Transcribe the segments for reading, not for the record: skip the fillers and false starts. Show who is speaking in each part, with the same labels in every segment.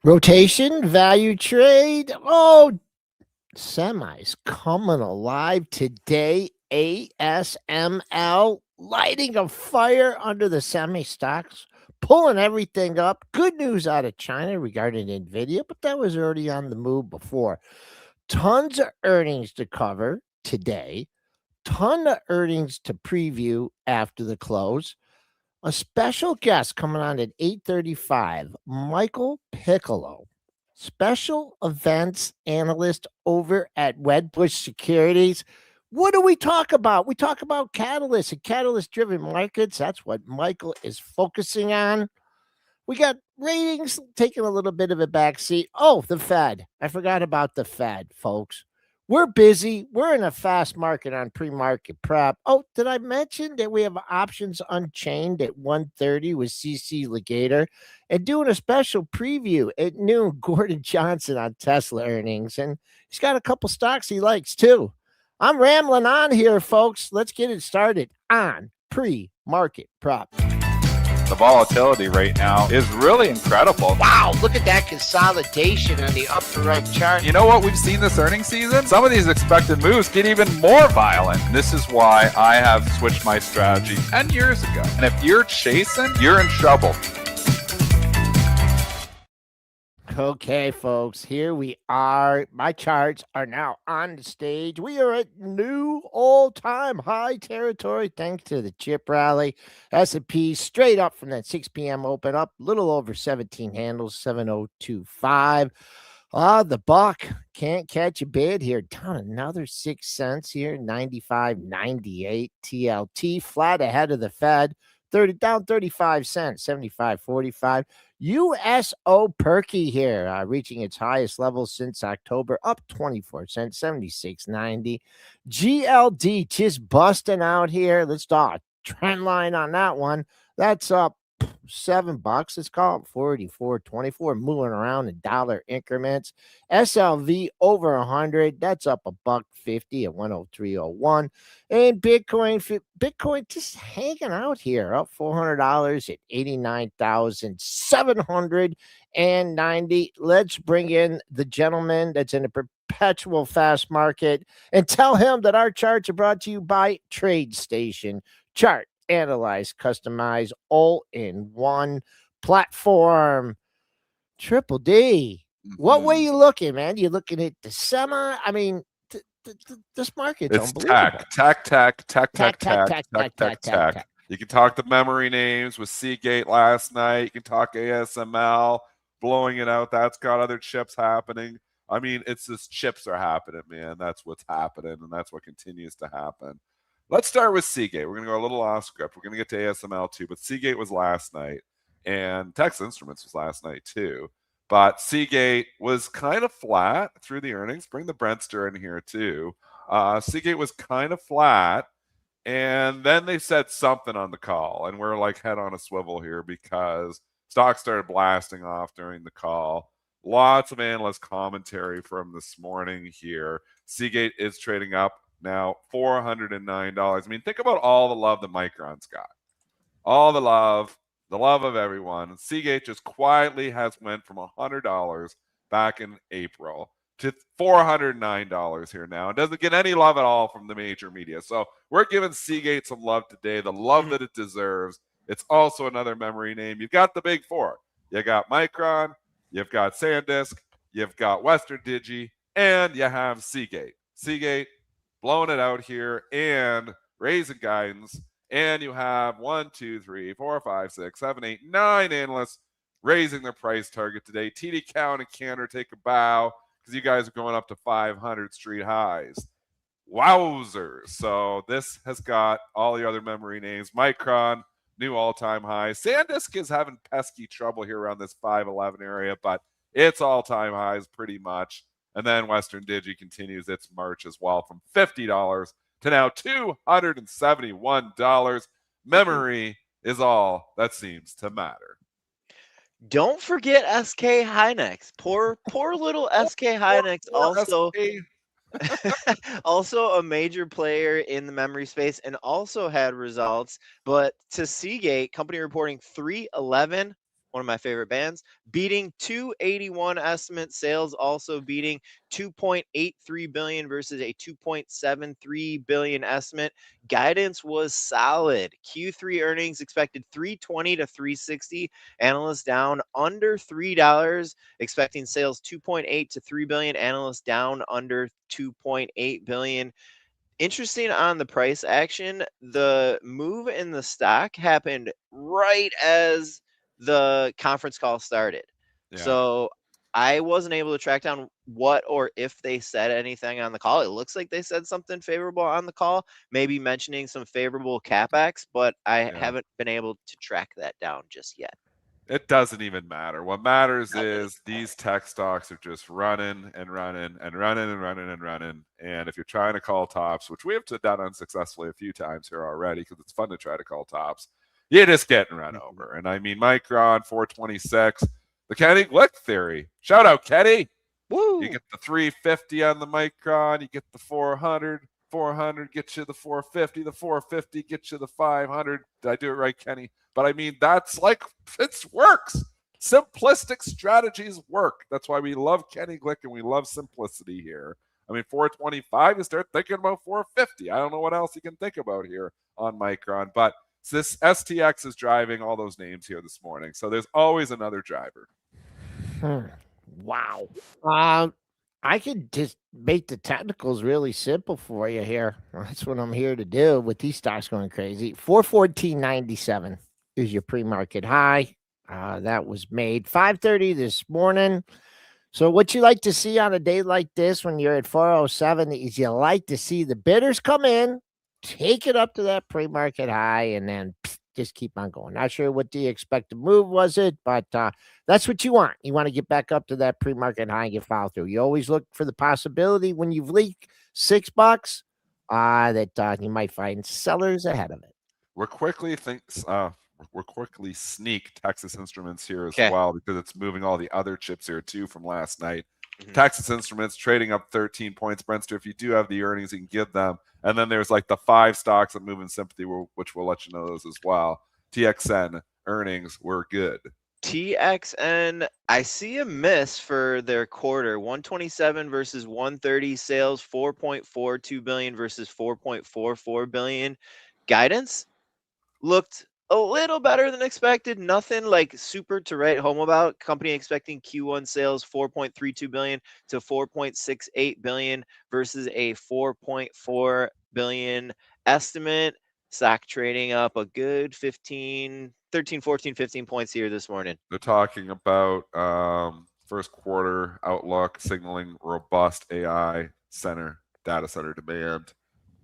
Speaker 1: Rotation, value trade. Oh, semis coming alive today. ASML lighting a fire under the semi stocks, pulling everything up. Good news out of China regarding Nvidia, but that was already on the move before. Tons of earnings to cover today. Ton of earnings to preview after the close. A special guest coming on at 8:35, Michael Piccolo, special events analyst over at Wedbush Securities. What do we talk about? We talk about catalysts and catalyst-driven markets. That's what Michael is focusing on. We got ratings taking a little bit of a backseat. Oh, the Fed. I forgot about the Fed, folks. We're busy. We're in a fast market on pre-market prep. Oh, did I mention that we have options unchained at 1:30 with CC Legator and doing a special preview at noon, Gordon Johnson on Tesla earnings. And he's got a couple stocks he likes too. I'm rambling on here, folks. Let's get it started on pre-market prep.
Speaker 2: The volatility right now is really incredible.
Speaker 1: Wow, look at that consolidation on the upper right chart.
Speaker 2: You know what we've seen this earnings season? Some of these expected moves get even more violent. This is why I have switched my strategy 10 years ago. And if you're chasing, you're in trouble.
Speaker 1: Okay, folks, here we are. My charts are now on the stage. We are at new all-time high territory thanks to the chip rally. S&P straight up from that 6 p.m. open up, a little over 17 handles, 7025. The buck can't catch a bid here. Down another 6 cents here, 95.98. TLT flat ahead of the Fed. Down 35 cents, 75.45. USO Perky here, reaching its highest level since October, up 24 cents, 76.90. GLD just busting out here. Let's draw a trend line on that one. That's up $7. Let's call it 44.24, moving around in dollar increments. SLV over 100. That's up $1.50 at 103.01. And Bitcoin just hanging out here, up $400 at 89,790. Let's bring in the gentleman that's in a perpetual fast market and tell him that our charts are brought to you by TradeStation. Chart, analyze, customize, all in one platform. Triple D. What way you looking, man? You looking at the semi? I mean, this market's unbelievable.
Speaker 2: Tech. You can talk the memory names with Seagate last night. You can talk ASML blowing it out. That's got other chips happening. I mean, it's just chips are happening, man. That's what's happening, and that's what continues to happen. Let's start with Seagate. We're going to go a little off script. We're going to get to ASML too, but Seagate was last night, and Texas Instruments was last night too. But Seagate was kind of flat through the earnings. Bring the Brentster in here too. Seagate was kind of flat, and then they said something on the call, and we're like head on a swivel here because stocks started blasting off during the call. Lots of analyst commentary from this morning here. Seagate is trading up now $409. I mean, think about all the love that Micron's got. All the love of everyone. Seagate just quietly has went from $100 back in April to $409 here now. It doesn't get any love at all from the major media. So we're giving Seagate some love today, the love that it deserves. It's also another memory name. You've got the big four. You got Micron, you've got SanDisk, you've got Western Digi, and you have Seagate. Seagate blowing it out here and raising guidance. And you have 1, 2, 3, 4, 5, 6, 7, 8, 9 analysts raising their price target today. TD Cowen and Cantor take a bow because you guys are going up to 500 street highs. Wowzers. So this has got all the other memory names. Micron, new all-time high. SanDisk is having pesky trouble here around this 511 area, but it's all-time highs pretty much. And then Western Digi continues its march as well from $50 to now $271. Memory is all that seems to matter.
Speaker 3: Don't forget SK Hynix. Poor little SK Hynix. Also a major player in the memory space and also had results. But to Seagate, company reporting 311 one of my favorite bands, beating 281 estimate. Sales also beating 2.83 billion versus a 2.73 billion estimate. Guidance was solid. Q3 earnings expected 320 to 360. Analysts down under $3, expecting sales 2.8 to 3 billion. Analysts down under 2.8 billion. Interesting on the price action, the move in the stock happened right as the conference call started.
Speaker 2: Yeah.
Speaker 3: So I wasn't able to track down what or if they said anything on the call. It looks like they said something favorable on the call, maybe mentioning some favorable capex, but I haven't been able to track that down just yet.
Speaker 2: It doesn't even matter. What matters
Speaker 3: Not really.
Speaker 2: is these tech stocks are just running and running and running and running and running. And if you're trying to call tops, which we have done unsuccessfully a few times here already, because it's fun to try to call tops, you're just getting run over. And I mean, Micron 426, the Kenny Glick theory. Shout out, Kenny.
Speaker 3: Woo!
Speaker 2: You get the 350 on the Micron, you get the 400. 400 gets you the 450. The 450 gets you the 500. Did I do it right, Kenny? But I mean, that's like, it works. Simplistic strategies work. That's why we love Kenny Glick and we love simplicity here. I mean, 425, you start thinking about 450. I don't know what else you can think about here on Micron, but this STX is driving all those names here this morning. So there's always another driver.
Speaker 1: Wow. I could just make the technicals really simple for you here. That's what I'm here to do with these stocks going crazy. 414.97 is your pre-market high. That was made 5:30 this morning. So what you like to see on a day like this when you're at 407 is you like to see the bidders come in, take it up to that pre-market high, and then just keep on going. Not sure what the expected move was it, but that's what you want. You want to get back up to that pre-market high and get follow through. You always look for the possibility when you've leaked $6 that you might find sellers ahead of it.
Speaker 2: We're quickly sneak Texas Instruments here as well, because it's moving all the other chips here too from last night. Texas Instruments trading up 13 points. Brentster, if you do have the earnings, you can give them. And then there's like the 5 stocks that move in sympathy, which we'll let you know those as well. TXN earnings were good.
Speaker 3: TXN, I see a miss for their quarter. 127 versus 130 sales, 4.42 billion versus 4.44 billion. Guidance looked a little better than expected. Nothing like super to write home about. Company expecting Q1 sales 4.32 billion to 4.68 billion versus a 4.4 billion estimate. Stock trading up a good 13, 14, 15 points here this morning.
Speaker 2: They're talking about first quarter outlook signaling robust AI data center demand.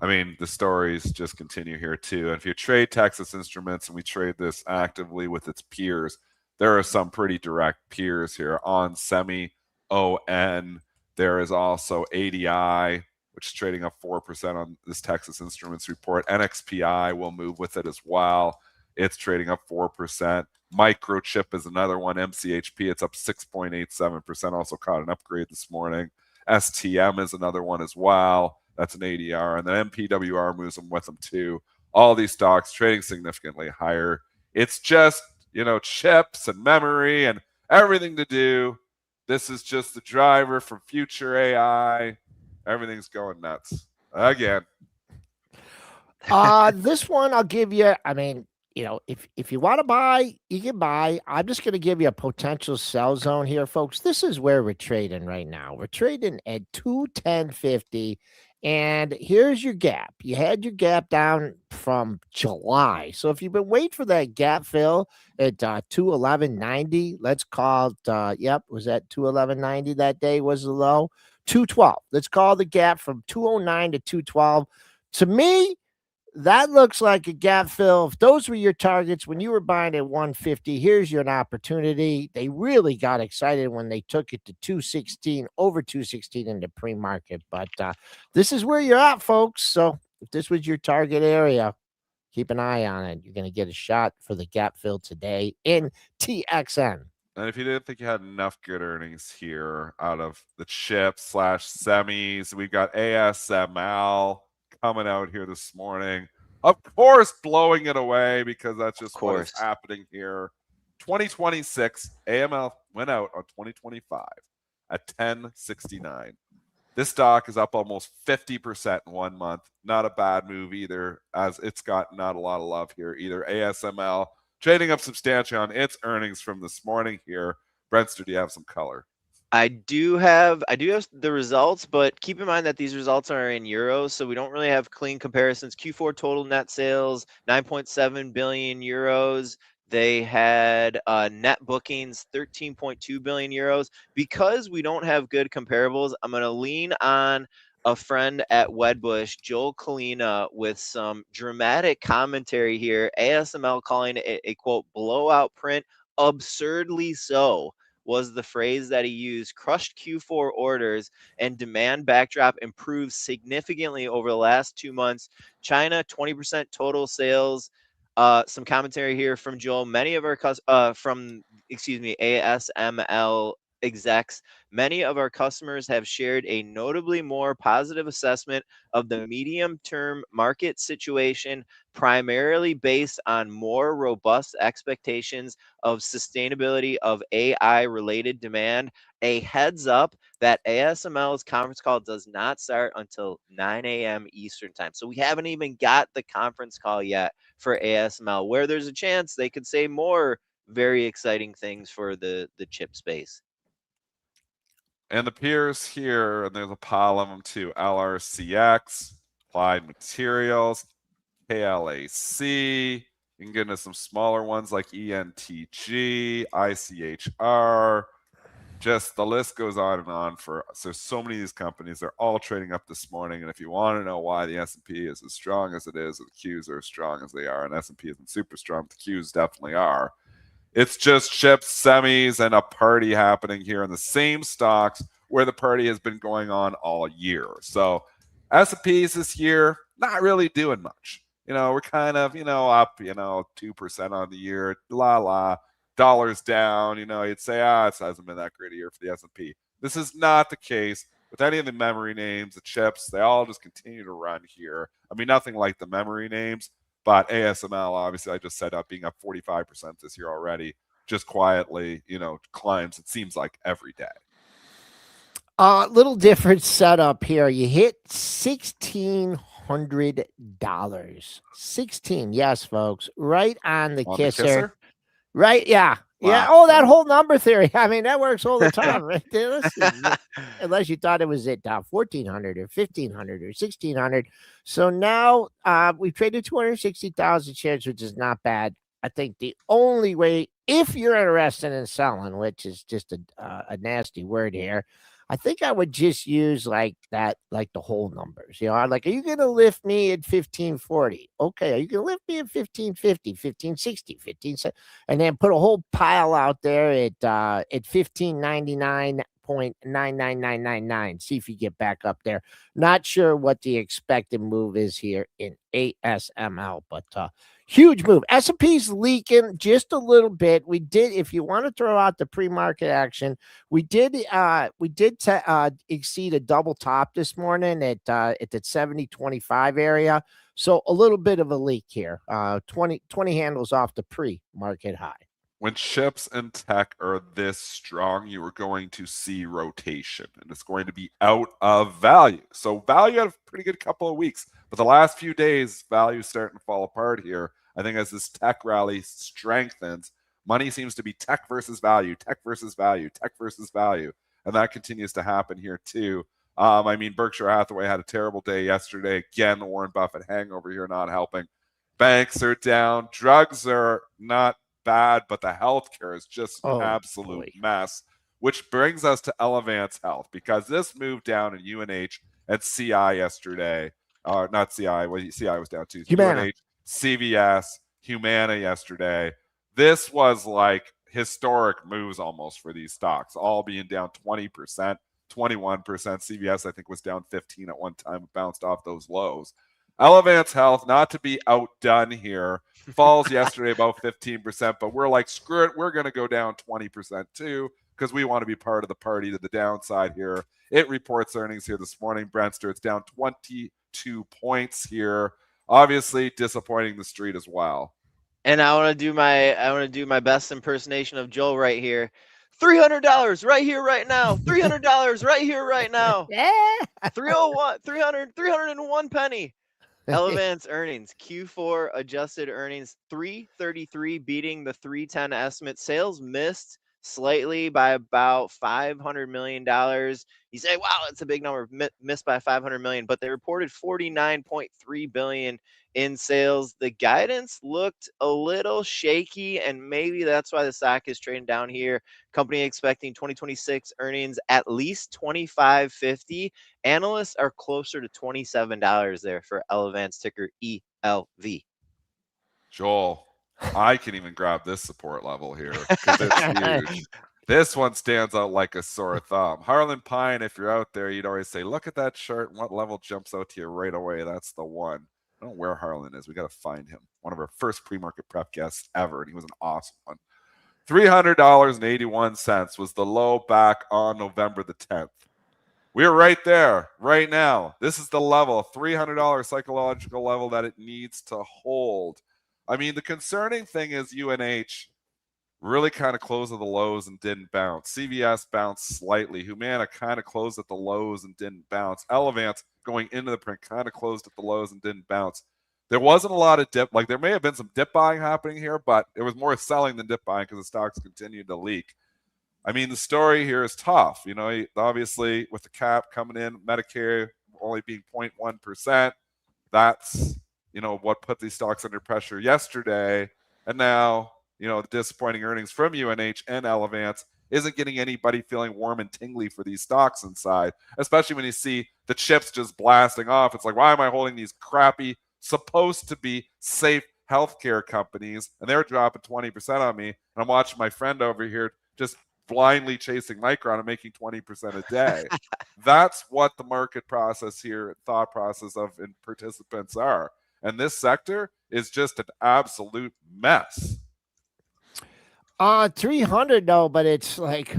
Speaker 2: I mean, the stories just continue here too. And if you trade Texas Instruments, and we trade this actively with its peers, there are some pretty direct peers here on Semi, ON. There is also ADI, which is trading up 4% on this Texas Instruments report. NXPI will move with it as well. It's trading up 4%. Microchip is another one. MCHP, it's up 6.87%. Also caught an upgrade this morning. STM is another one as well. That's an ADR. And then MPWR moves them with them too. All these stocks trading significantly higher. It's just, chips and memory and everything to do. This is just the driver for future AI. Everything's going nuts again.
Speaker 1: This one I'll give you. I mean, if you want to buy, you can buy. I'm just going to give you a potential sell zone here, folks. This is where we're trading right now. We're trading at 210.50. And here's your gap. You had your gap down from July. So if you've been waiting for that gap fill at 211.90, let's call it, was that 211.90 that day was the low? 212. Let's call the gap from 209 to 212. To me, that looks like a gap fill. If those were your targets when you were buying at 150, here's your opportunity. They really got excited when they took it to 216, over 216 in the pre-market. But this is where you're at, folks. So if this was your target area, keep an eye on it. You're going to get a shot for the gap fill today in TXN.
Speaker 2: And if you didn't think you had enough good earnings here out of the chip/semis, we've got ASML coming out here this morning. Of course, blowing it away because that's just what is happening here. 2026, AML went out on 2025 at 1069. This stock is up almost 50% in 1 month. Not a bad move either, as it's got not a lot of love here either. ASML trading up substantially on its earnings from this morning here. Brentster, do you have some color?
Speaker 3: I do have the results, but keep in mind that these results are in euros, so we don't really have clean comparisons. Q4 total net sales 9.7 billion euros. They had net bookings 13.2 billion euros. Because we don't have good comparables, I'm going to lean on a friend at Wedbush, Joel Kalina, with some dramatic commentary here. ASML calling it a quote blowout print, absurdly so was the phrase that he used. Crushed Q4 orders and demand backdrop improved significantly over the last 2 months. China, 20% total sales. Some commentary here from Joel. Many of our ASML execs, many of our customers have shared a notably more positive assessment of the medium-term market situation, primarily based on more robust expectations of sustainability of AI-related demand. A heads up that ASML's conference call does not start until 9 a.m. Eastern time. So we haven't even got the conference call yet for ASML, where there's a chance they could say more very exciting things for the chip space.
Speaker 2: And the peers here, and there's a pile of them too. LRCX, Applied Materials, KLAC. You can get into some smaller ones like ENTG, ICHR. Just the list goes on and on. So many of these companies, they're all trading up this morning. And if you want to know why the S&P is as strong as it is, or the Qs are as strong as they are, and S&P isn't super strong, but the Qs definitely are. It's just chips, semis, and a party happening here in the same stocks where the party has been going on all year. So S&Ps this year, not really doing much. We're kind of, up, 2% on the year, dollars down. You'd say, it hasn't been that great a year for the S&P. This is not the case with any of the memory names, the chips. They all just continue to run here. I mean, nothing like the memory names, but ASML, obviously, I just said up being up 45% this year already, just quietly, climbs, it seems like, every day.
Speaker 1: Little different setup here. You hit $1,600. 16, yes, folks, right on the kisser. Right, yeah. Wow. Yeah. Oh, that whole number theory. I mean, that works all the time, right there. Listen, unless you thought it was at 1,400 or 1,500 or 1,600. So now we've traded 260,000 shares, which is not bad. I think the only way, if you're interested in selling, which is just a nasty word here, I think I would just use like the whole numbers. Like, are you going to lift me at 1540? Okay. Are you going to lift me at 1550, 1560, 1570? And then put a whole pile out there at 1599.99999. See if you get back up there. Not sure what the expected move is here in ASML, but huge move. S&P's leaking just a little bit. We did, if you want to throw out the pre-market action, we did exceed a double top this morning at that 70.25 area. So a little bit of a leak here. 20 handles off the pre-market high.
Speaker 2: When chips and tech are this strong, you are going to see rotation, and it's going to be out of value. So value had a pretty good couple of weeks, but the last few days, value is starting to fall apart here. I think as this tech rally strengthens, money seems to be tech versus value, tech versus value, tech versus value, and that continues to happen here too. I mean, Berkshire Hathaway had a terrible day yesterday. Again, the Warren Buffett hangover here not helping. Banks are down. Drugs are not bad, but the healthcare is just an absolute mess, which brings us to Elevance Health, because this moved down in UNH and CI yesterday. Not CI, well, CI was down too. UNH, CVS, Humana yesterday. This was like historic moves almost for these stocks, all being down 20%, 21%. CVS, I think, was down 15 at one time, bounced off those lows. Elevance Health, not to be outdone here, falls yesterday about 15%, but we're like, screw it, we're going to go down 20% too, because we want to be part of the party to the downside here. It reports earnings here this morning, Brentster. It's down 22 points here. Obviously disappointing the street as well.
Speaker 3: And I want to do my best impersonation of Joel right here. $300 right here, right now. $300 right here, right now.
Speaker 1: Yeah.
Speaker 3: 301, 301 penny. Elevance earnings, Q4 adjusted earnings, 333, beating the 310 estimate. Sales missed slightly by about $500 million. You say, wow, that's a big number, missed by 500 million, but they reported 49.3 billion in sales. The guidance looked a little shaky, and maybe that's why the stock is trading down here. Company expecting 2026 earnings at least 25.50. Analysts are closer to $27 there for Elevance, ticker ELV.
Speaker 2: Joel, I can even grab this support level here because it's huge. This one stands out like a sore thumb. Harlan Pine, if you're out there, you'd always say, look at that chart and what level jumps out to you right away. That's the one. I don't know where Harlan is. We got to find him. One of our first pre-market prep guests ever, and he was an awesome one. $300.81 was the low back on November the 10th. We're right there right now. This is the level, $300 psychological level that it needs to hold. I mean, the concerning thing is UNH really kind of closed at the lows and didn't bounce. CVS bounced slightly. Humana kind of closed at the lows and didn't bounce. Elevance going into the print kind of closed at the lows and didn't bounce. There wasn't a lot of dip. Like there may have been some dip buying happening here, but it was more selling than dip buying because the stocks continued to leak. I mean, the story here is tough. You know, obviously with the cap coming in, Medicare only being 0.1%, that's, you know, what put these stocks under pressure yesterday. And now, you know, the disappointing earnings from UNH and Elevance isn't getting anybody feeling warm and tingly for these stocks inside, especially when you see the chips just blasting off. It's like, why am I holding these crappy, supposed to be safe healthcare companies? And they're dropping 20% on me. And I'm watching my friend over here just blindly chasing Micron and making 20% a day. That's what the market process here, thought process of and participants are. And this sector is just an absolute mess.
Speaker 1: 300 though, but it's like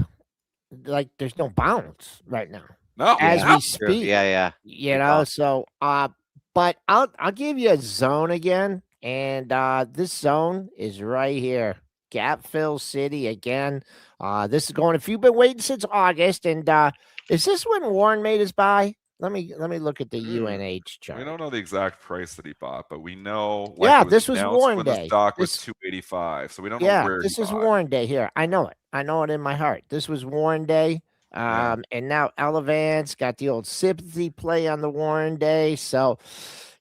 Speaker 1: there's no bounce right now.
Speaker 2: No,
Speaker 1: as
Speaker 3: Yeah,
Speaker 1: we
Speaker 3: true.
Speaker 1: speak.
Speaker 3: Yeah.
Speaker 1: You
Speaker 3: Good
Speaker 1: know,
Speaker 3: call.
Speaker 1: so but I'll give you a zone again, and this zone is right here. Gap Fill City again. This is going. If you've been waiting since August, and is this when Warren made his buy? Let me look at the UNH chart.
Speaker 2: We don't know the exact price that he bought, but we know.
Speaker 1: Yeah,
Speaker 2: it was
Speaker 1: this was
Speaker 2: announced
Speaker 1: Warren
Speaker 2: when
Speaker 1: Day.
Speaker 2: the stock was
Speaker 1: This-
Speaker 2: 285, so we don't know
Speaker 1: Yeah,
Speaker 2: where
Speaker 1: this
Speaker 2: he
Speaker 1: is
Speaker 2: bought.
Speaker 1: Warren Day here. I know it. I know it in my heart. This was Warren Day.
Speaker 2: Yeah.
Speaker 1: And now Elevance got the old sympathy play on the Warren Day. So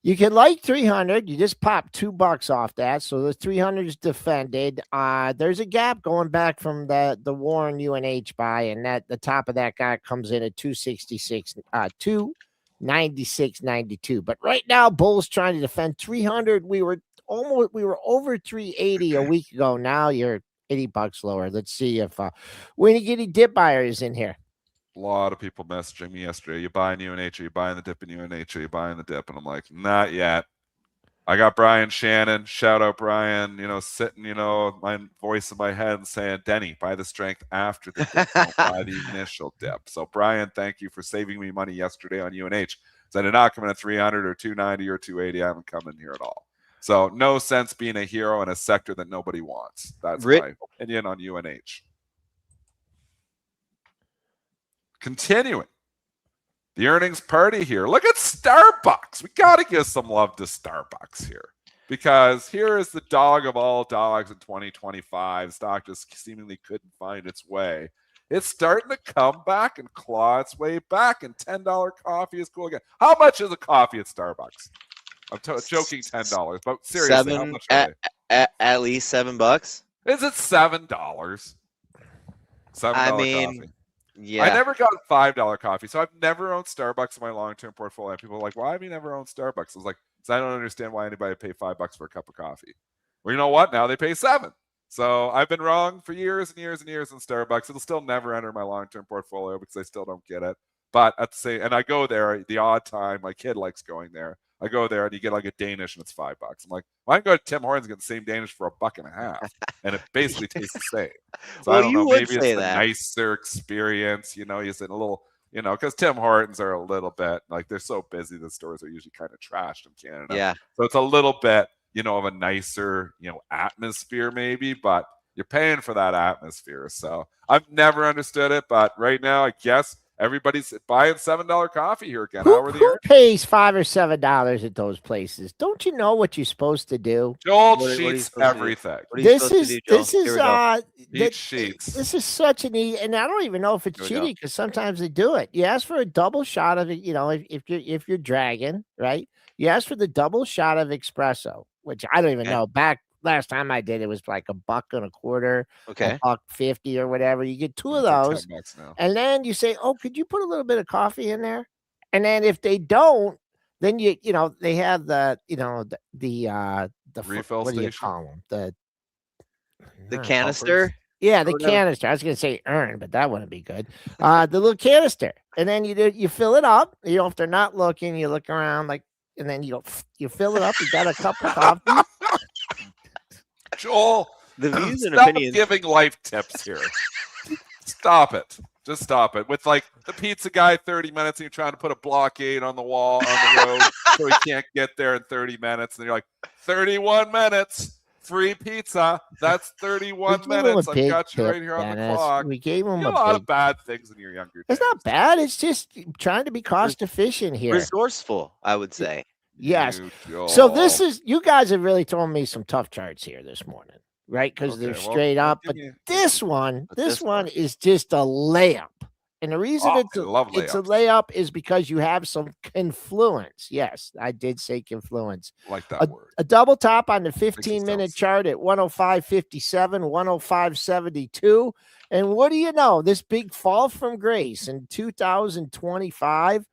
Speaker 1: you can like 300. You just pop $2 off that. So the 300 is defended. There's a gap going back from the Warren UNH buy, and that the top of that guy comes in at 266, 296.92. But right now, Bull's trying to defend 300. We were over 380 a week ago. Now you're $80 lower. Let's see if we get any dip buyers in here.
Speaker 2: A lot of people messaging me yesterday. You buying UNH? Are you buying the dip in UNH? Are you buying the dip? And I'm like, not yet. I got Brian Shannon. Shout out Brian. You know, sitting, you know, my voice in my head and saying, Denny, buy the strength after the dip. Don't buy the initial dip. So Brian, thank you for saving me money yesterday on UNH. So I did not come in at 300 or 290 or 280. I haven't come in here at all. So no sense being a hero in a sector that nobody wants. That's my opinion on UNH. Continuing the earnings party here. Look at Starbucks. We got to give some love to Starbucks here because here is the dog of all dogs in 2025. Stock just seemingly couldn't find its way. It's starting to come back and claw its way back, and $10 coffee is cool again. How much is a coffee at Starbucks? I'm joking, $10, but seriously, how much are
Speaker 3: they? At least $7.
Speaker 2: Is it $7? $7 coffee.
Speaker 3: Yeah.
Speaker 2: I never got a $5 coffee, so I've never owned Starbucks in my long-term portfolio. People are like, why have you never owned Starbucks? I was like, because I don't understand why anybody would pay $5 for a cup of coffee. Well, you know what? Now they pay $7. So I've been wrong for years and years and years in Starbucks. It'll still never enter my long-term portfolio because I still don't get it. But at the same, and I go there the odd time. My kid likes going there. I go there and you get like a Danish and it's $5. I'm like, well, I can go to Tim Hortons and get the same Danish for $1.50, and it basically tastes the same. So
Speaker 3: well,
Speaker 2: I don't know. Maybe it's the
Speaker 3: that.
Speaker 2: nicer experience. You know, you said a little, you know, because Tim Hortons are a little bit like they're so busy. The stores are usually kind of trashed in Canada.
Speaker 3: Yeah.
Speaker 2: So it's a little bit of a nicer, atmosphere maybe, but you're paying for that atmosphere. So I've never understood it, but right now I guess everybody's buying $7 coffee here again. How are the
Speaker 1: Who pays $5 or $7 at those places? Don't you know what you're supposed to do?
Speaker 2: Joel
Speaker 3: What are you
Speaker 2: cheats
Speaker 3: supposed to do?
Speaker 2: everything.
Speaker 3: What are you supposed to do, Joel?
Speaker 1: This is
Speaker 3: Here we go.
Speaker 2: Cheat sheets.
Speaker 1: this is such an and I don't even know if it's
Speaker 2: Here we go.
Speaker 1: cheating because sometimes they do it. You ask for a double shot of it, if you're dragging, right? You ask for the double shot of espresso, which I don't even
Speaker 3: Okay.
Speaker 1: know. Back last time I did, it was like $1.25,
Speaker 3: Okay.
Speaker 1: $1.50 or whatever. You get two of
Speaker 2: It's like
Speaker 1: those,
Speaker 2: $10 now.
Speaker 1: and then you say, "Oh, could you put a little bit of coffee in there?" And then if they don't, then they have the
Speaker 2: Refill
Speaker 1: what do you
Speaker 2: station?
Speaker 1: call them?
Speaker 3: The
Speaker 1: Not
Speaker 3: canister.
Speaker 1: pumpers. Yeah, the
Speaker 3: Or whatever.
Speaker 1: canister. I was gonna say urn, but that wouldn't be good. The little canister, and then you fill it up. If they're not looking, you look around and then you fill it up. You got a cup of coffee.
Speaker 2: Joel,
Speaker 3: The views and
Speaker 2: stop
Speaker 3: opinions.
Speaker 2: giving life tips here. Stop it. Just stop it. With like the pizza guy, 30 minutes, and you're trying to put a blockade on the wall on the road so he can't get there in 30 minutes. And you're like, 31 minutes, free pizza. That's 31
Speaker 1: gave him a
Speaker 2: minutes. I've
Speaker 1: big
Speaker 2: got you
Speaker 1: tip,
Speaker 2: right here on the
Speaker 1: Dennis.
Speaker 2: clock.
Speaker 1: We gave him
Speaker 2: You
Speaker 1: a
Speaker 2: do a lot
Speaker 1: big.
Speaker 2: of bad things in your younger days.
Speaker 1: It's not bad. It's just trying to be cost efficient here.
Speaker 3: Resourceful, I would say.
Speaker 1: Yes.
Speaker 2: You,
Speaker 1: So this
Speaker 2: Joel.
Speaker 1: is you guys have really thrown me some tough charts here this morning, right? Because they're
Speaker 2: Okay, well,
Speaker 1: straight
Speaker 2: well,
Speaker 1: up.
Speaker 2: give
Speaker 1: But
Speaker 2: me-
Speaker 1: this one
Speaker 3: this one.
Speaker 1: is just a layup. And the reason
Speaker 2: Oh,
Speaker 1: it's
Speaker 2: I love
Speaker 1: it's a
Speaker 2: layups.
Speaker 1: layup is because you have some confluence. Yes, I did say confluence.
Speaker 2: like that word.
Speaker 1: A double top on the
Speaker 2: Makes it
Speaker 1: 15-minute
Speaker 2: sound
Speaker 1: chart at 105.57, 105.72. And what do you know? This big fall from grace in 2025,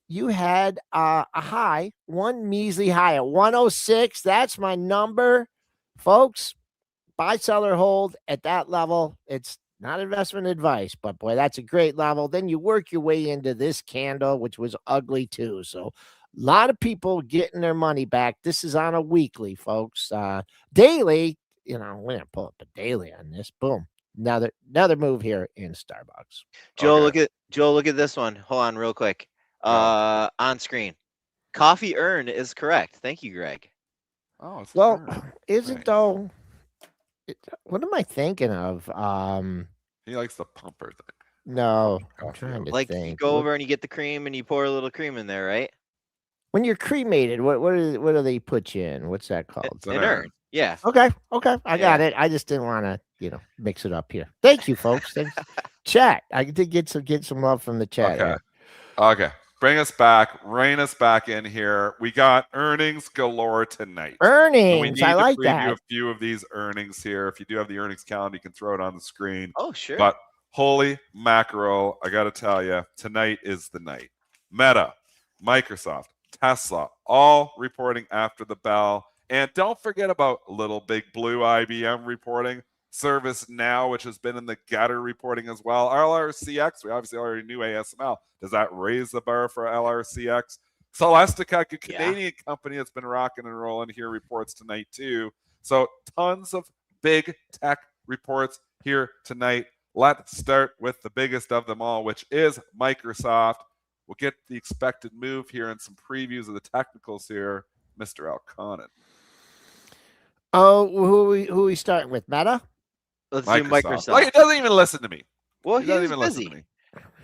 Speaker 1: you had a high, one measly high at 106. That's my number, folks. Buy, sell, or hold at that level. It's not investment advice, but boy, that's a great level. Then you work your way into this candle, which was ugly too. So a lot of people getting their money back. This is on a weekly, folks. Daily, we're gonna pull up a daily on this. Boom. Another move here in Starbucks.
Speaker 3: Joel,
Speaker 2: Okay.
Speaker 3: look at this one. Hold on real quick.
Speaker 2: Oh.
Speaker 3: On screen. Coffee earn is correct. Thank you, Greg.
Speaker 2: Oh, it's
Speaker 1: Well,
Speaker 2: turned.
Speaker 1: isn't
Speaker 2: Right.
Speaker 1: though? What am I thinking of?
Speaker 2: He likes the pumper thing.
Speaker 1: No, I'm
Speaker 2: Coffee
Speaker 1: trying to
Speaker 3: Like you
Speaker 1: think.
Speaker 3: go over and you get the cream and you pour a little cream in there, right?
Speaker 1: When you're cremated, what do they put you in? What's that called?
Speaker 2: It's an
Speaker 3: An
Speaker 2: urn.
Speaker 3: urn. Yeah.
Speaker 1: Okay, I got
Speaker 3: Yeah.
Speaker 1: it. I just didn't want to, mix it up here. Thank you, folks. Thanks. Chat. I did get some love from the chat.
Speaker 2: Okay.
Speaker 1: here.
Speaker 2: Okay. Bring us back. Rein us back in here. We got earnings galore tonight. And we
Speaker 1: Earnings.
Speaker 2: need
Speaker 1: I
Speaker 2: to
Speaker 1: like
Speaker 2: preview
Speaker 1: that.
Speaker 2: a few of these earnings here. If you do have the earnings calendar, you can throw it on the screen.
Speaker 3: Oh, sure.
Speaker 2: But holy mackerel, I got to tell you, tonight is the night. Meta, Microsoft, Tesla, all reporting after the bell. And don't forget about little big blue IBM reporting. ServiceNow, which has been in the gutter reporting as well. LRCX, we obviously already knew ASML. Does that raise the bar for LRCX? Celestica, a Canadian company that's been rocking and rolling here, reports tonight too. So tons of big tech reports here tonight. Let's start with the biggest of them all, which is Microsoft. We'll get the expected move here and some previews of the technicals here, Mr. Elconin.
Speaker 1: Oh, who we starting with? Meta?
Speaker 3: Let's do Microsoft.
Speaker 2: Like, he doesn't even listen to me.
Speaker 3: Well,
Speaker 2: He doesn't
Speaker 3: he's
Speaker 2: even
Speaker 3: busy.
Speaker 2: listen to me.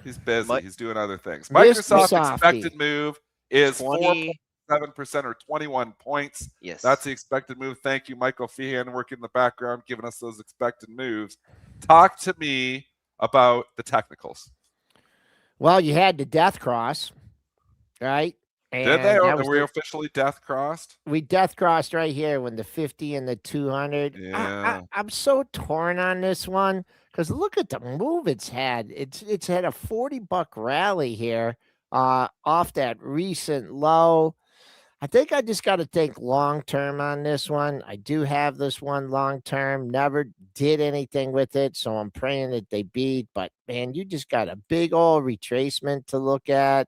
Speaker 2: He's busy.
Speaker 3: Mi-
Speaker 2: He's doing other things.
Speaker 1: Mr.
Speaker 2: Microsoft's
Speaker 1: Softy.
Speaker 2: expected move is
Speaker 3: 20.
Speaker 2: 4.7% or 21 points.
Speaker 3: Yes.
Speaker 2: That's the expected move. Thank you, Michael Feehan, working in the background, giving us those expected moves. Talk to me about the technicals.
Speaker 1: Well, you had the death cross, right? And
Speaker 2: Did they? Or
Speaker 1: that was
Speaker 2: were we
Speaker 1: the-
Speaker 2: officially death crossed?
Speaker 1: we death crossed right here when the 50 and the 200.
Speaker 2: Yeah.
Speaker 1: I'm so torn on this one because look at the move it's had. It's had a $40 rally here off that recent low. I think I just got to think long term on this one. I do have this one long term. Never did anything with it, so I'm praying that they beat. But man, you just got a big old retracement to look at.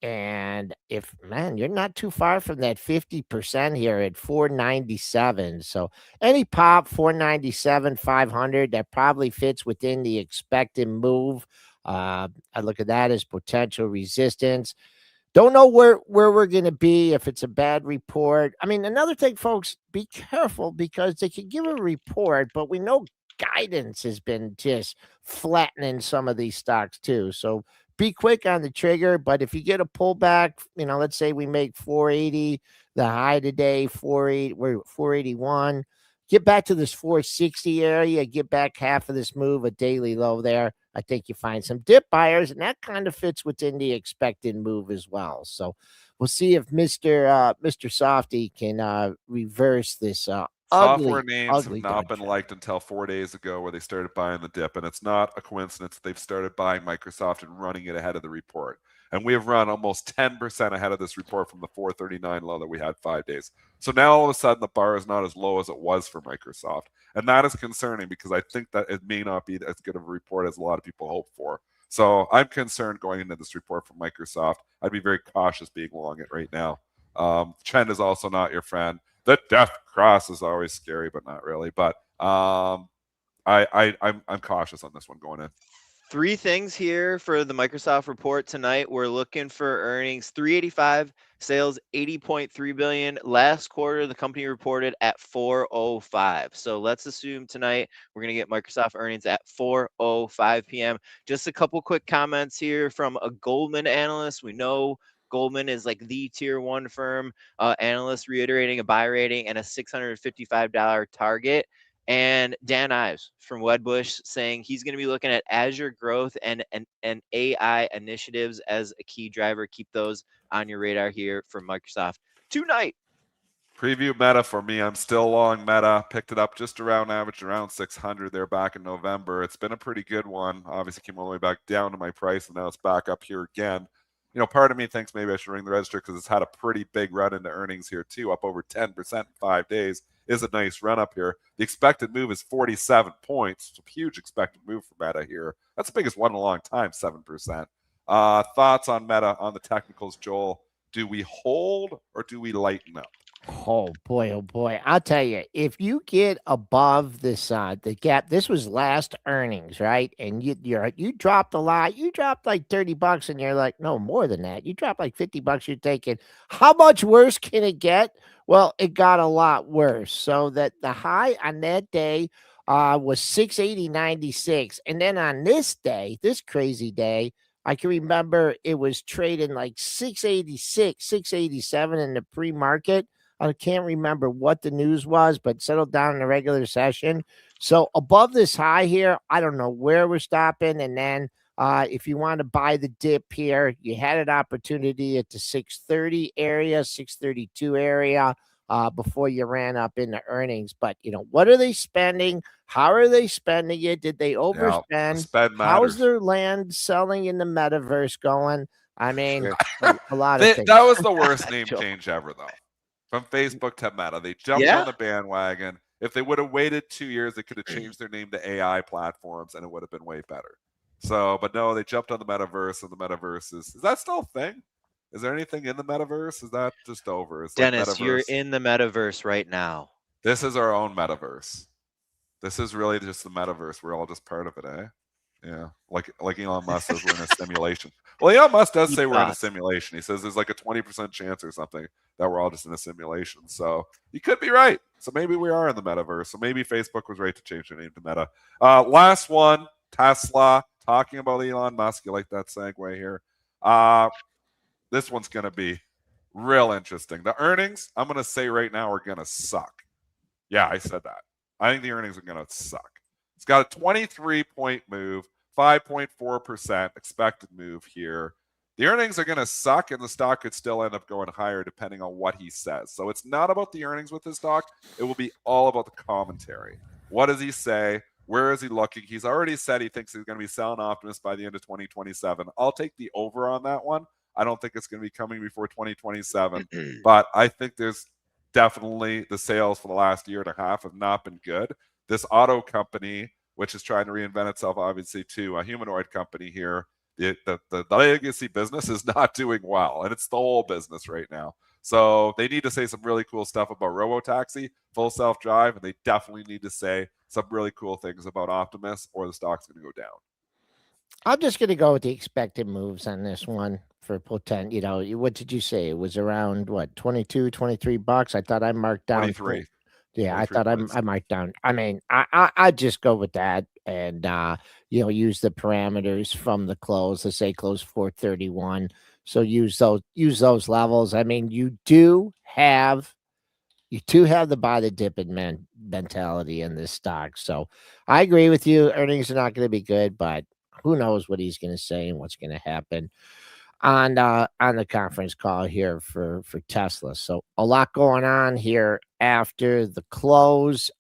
Speaker 1: And you're not too far from that 50% here at 497. So any pop 497, 500, that probably fits within the expected move. I look at that as potential resistance. Don't know where we're going to be if it's a bad report. I mean, another thing, folks, be careful because they can give a report, but we know guidance has been just flattening some of these stocks too. So be quick on the trigger. But if you get a pullback, let's say we make 480, the high today, 480, we're 481. Get back to this 460 area, get back half of this move, a daily low there. I think you find some dip buyers, and that kind of fits within the expected move as well. So we'll see if Mr. Softy can reverse this
Speaker 2: Software
Speaker 1: ugly,
Speaker 2: names have
Speaker 1: ugly
Speaker 2: not been
Speaker 1: downtrend.
Speaker 2: liked until 4 days ago, where they started buying the dip, and it's not a coincidence that they've started buying Microsoft and running it ahead of the report. And we have run almost 10% ahead of this report from the 439 low that we had 5 days. So now all of a sudden the bar is not as low as it was for Microsoft, and that is concerning because I think that it may not be as good of a report as a lot of people hope for. So I'm concerned going into this report from Microsoft. I'd be very cautious being long it right now. Trend is also not your friend. The death cross is always scary, but not really. But I'm cautious on this one going in.
Speaker 3: Three things here for the Microsoft report tonight. We're looking for earnings 385, sales 80.3 billion. Last quarter, the company reported at 405. So let's assume tonight we're going to get Microsoft earnings at 4:05 p.m. Just a couple quick comments here from a Goldman analyst. We know Goldman is like the tier one firm. Analyst reiterating a buy rating and a $655 target. And Dan Ives from Wedbush saying he's going to be looking at Azure growth and AI initiatives as a key driver. Keep those on your radar here from Microsoft tonight.
Speaker 2: Preview Meta for me. I'm still long Meta. Picked it up just around average, around 600 there back in November. It's been a pretty good one. Obviously came all the way back down to my price, and now it's back up here again. Part of me thinks maybe I should ring the register because it's had a pretty big run into earnings here too, up over 10% in 5 days. Is a nice run up here. The expected move is 47 points. It's a huge expected move for Meta here. That's the biggest one in a long time, 7%. Thoughts on Meta on the technicals, Joel? Do we hold or do we lighten up?
Speaker 1: Oh boy, oh boy. I'll tell you, if you get above this the gap, this was last earnings, right? And you dropped a lot. You dropped like $30 and you're like, no, more than that. You dropped like $50, you're thinking, how much worse can it get? Well, it got a lot worse. So that the high on that day was 680.96. And then on this day, this crazy day, I can remember it was trading like 686, 687 in the pre-market. I can't remember what the news was, but settled down in the regular session. So above this high here, I don't know where we're stopping. And then if you want to buy the dip here, you had an opportunity at the 630 area, 632 area before you ran up into earnings. But, what are they spending? How are they spending it? Did they overspend?
Speaker 2: Yeah, spend
Speaker 1: How's
Speaker 2: matters.
Speaker 1: their land selling in the metaverse going? I mean, a lot of things.
Speaker 2: That was the worst name change ever, though. From Facebook to Meta. They jumped on the bandwagon. If they would have waited 2 years, they could have changed their name to AI platforms and it would have been way better. So, but no, they jumped on the metaverse, and the metaverse is that still a thing? Is there anything in the metaverse? Is that just over? It's
Speaker 3: Dennis,
Speaker 2: like
Speaker 3: you're in the metaverse right now.
Speaker 2: This is our own metaverse. This is really just the metaverse. We're all just part of it, eh? Yeah, like Elon Musk says we're in a simulation. Well, Elon Musk does say we're in a simulation. He says there's like a 20% chance or something that we're all just in a simulation. So he could be right. So maybe we are in the metaverse. So maybe Facebook was right to change their name to Meta. Last one, Tesla. Talking about Elon Musk. You like that segue here? This one's going to be real interesting. The earnings, I'm going to say right now, are going to suck. Yeah, I said that. I think the earnings are going to suck. It's got a 23-point move, 5.4% expected move here. The earnings are going to suck, and the stock could still end up going higher depending on what he says. So it's not about the earnings with this stock. It will be all about the commentary. What does he say? Where is he looking? He's already said he thinks he's going to be selling Optimus by the end of 2027. I'll take the over on that one. I don't think it's going to be coming before 2027, but I think there's definitely the sales for the last year and a half have not been good. This auto company, which is trying to reinvent itself, obviously, to a humanoid company here, the legacy business is not doing well, and it's the whole business right now. So they need to say some really cool stuff about robotaxi, full self-drive, and they definitely need to say some really cool things about Optimus, or the stock's going to go down.
Speaker 1: I'm just going to go with the expected moves on this one. for potent. What did you say? It was around what, 22, $23? I thought I marked down.
Speaker 2: 23.
Speaker 1: Yeah, I
Speaker 2: 23
Speaker 1: thought
Speaker 2: points.
Speaker 1: I marked down. I mean, I'd just go with that and use the parameters from the close. Let's say close 431. So use those levels. I mean, you do have the buy the dip mentality in this stock. So I agree with you. Earnings are not going to be good, but who knows what he's going to say and what's going to happen on the conference call here for Tesla. So a lot going on here after the close.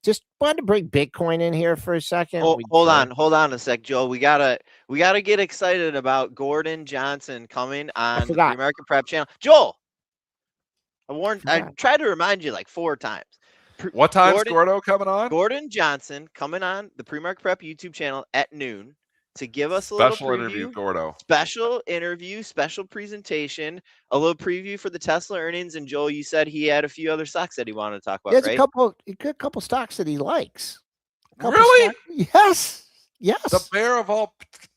Speaker 1: Just wanted to bring Bitcoin in here for a second.
Speaker 3: Hold on a sec, Joe. We gotta get excited about Gordon Johnson coming on the Pre-Market Prep channel. Joel, I tried to remind you like 4 times.
Speaker 2: What time's Gordo coming on?
Speaker 3: Gordon Johnson coming on the Pre-Market Prep YouTube channel at noon to give us a
Speaker 2: special
Speaker 3: little preview,
Speaker 2: interview, Gordo.
Speaker 3: Special interview, special presentation, a little preview for the Tesla earnings. And Joel, you said he had a few other stocks that he wanted to talk about,
Speaker 1: There's
Speaker 3: right?
Speaker 1: a couple stocks that he likes.
Speaker 2: Really?
Speaker 1: Yes.
Speaker 2: The bear of all.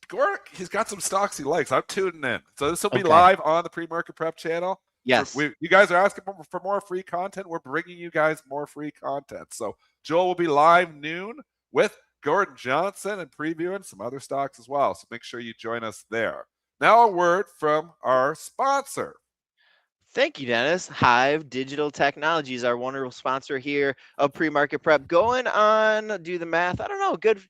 Speaker 2: Gordon, he's got some stocks he likes. I'm tuning in. So this will be live on the Pre-Market Prep channel.
Speaker 3: Yes.
Speaker 2: You guys are asking for more free content. We're bringing you guys more free content. So Joel will be live noon with Gordon Johnson and previewing some other stocks as well. So make sure you join us there. Now a word from our sponsor.
Speaker 3: Thank you, Dennis. Hive Digital Technologies, our wonderful sponsor here of Pre-Market Prep. Going on, do the math, I don't know, good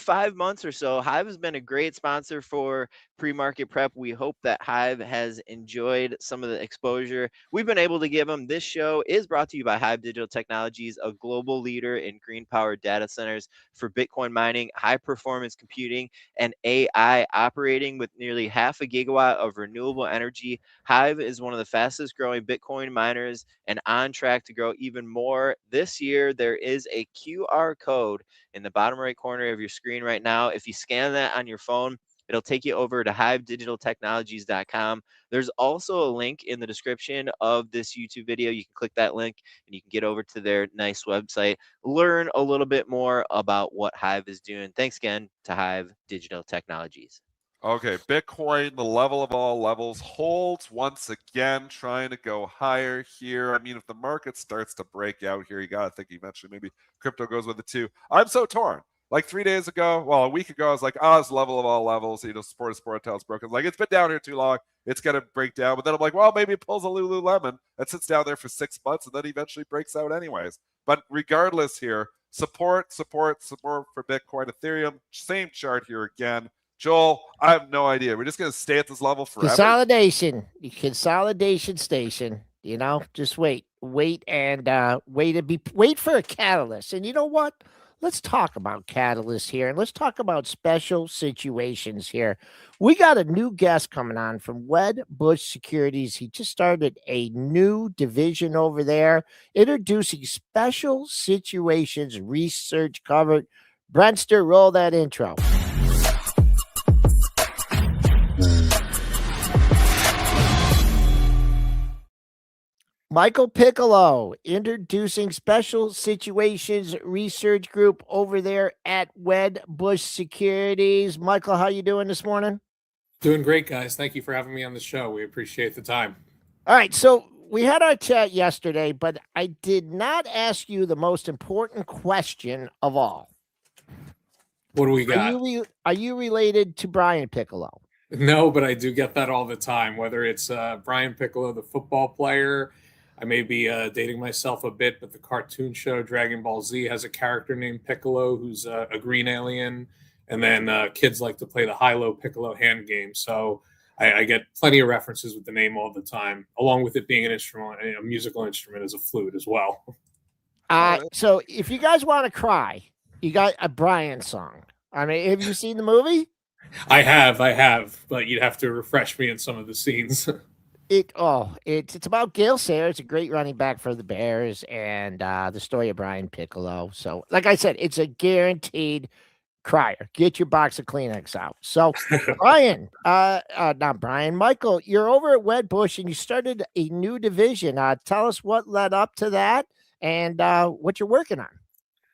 Speaker 3: 5 months or so. Hive has been a great sponsor for Pre-Market Prep. We hope that Hive has enjoyed some of the exposure we've been able to give them. This show is brought to you by Hive Digital Technologies, a global leader in green-powered data centers for Bitcoin mining, high-performance computing, and AI. Operating with nearly 0.5 gigawatt of renewable energy, Hive is one of the fastest growing Bitcoin miners and on track to grow even more. This year, there is a QR code in the bottom right corner of your screen right now. If you scan that on your phone, it'll take you over to hivedigitaltechnologies.com. There's also a link in the description of this YouTube video. You can click that link and you can get over to their nice website, learn a little bit more about what Hive is doing. Thanks again to Hive Digital Technologies.
Speaker 2: Okay, Bitcoin, the level of all levels, holds once again, trying to go higher here. I mean, if the market starts to break out here, you got to think eventually maybe crypto goes with it too. I'm so torn. Like 3 days ago, a week ago, I was like, it's level of all levels. Support until it's broken. Like, it's been down here too long. It's going to break down. But then I'm like, well, maybe it pulls a Lululemon that sits down there for 6 months and then eventually breaks out anyways. But regardless here, support for Bitcoin, Ethereum, same chart here again. Joel, I have no idea. We're just going to stay at this level forever.
Speaker 1: Consolidation station. Just wait and wait for a catalyst. And you know what? Let's talk about catalysts here, and let's talk about special situations here. We got a new guest coming on from Wedbush Securities. He just started a new division over there, introducing special situations research covered. Brentster, roll that intro. Michael Piccolo, introducing Special Situations Research Group over there at Wedbush Securities. Michael, how you doing this morning?
Speaker 4: Doing great, guys. Thank you for having me on the show. We appreciate the time.
Speaker 1: All right, so we had our chat yesterday, but I did not ask you the most important question of all.
Speaker 4: What do we got?
Speaker 1: Are you related to Brian Piccolo?
Speaker 4: No, but I do get that all the time, whether it's Brian Piccolo, the football player. I may be dating myself a bit, but the cartoon show Dragon Ball Z has a character named Piccolo who's a green alien. And then kids like to play the high-low Piccolo hand game. So I get plenty of references with the name all the time, along with it being an instrument, a musical instrument as a flute as well.
Speaker 1: So if you guys want to cry, you got a Brian song. I mean, have you seen the movie?
Speaker 4: I have, but you'd have to refresh me in some of the scenes.
Speaker 1: It's about Gale Sayers. It's a great running back for the Bears, and the story of Brian Piccolo. So, like I said, it's a guaranteed crier. Get your box of Kleenex out. So, Michael, you're over at Wedbush, and you started a new division. Tell us what led up to that and what you're working on.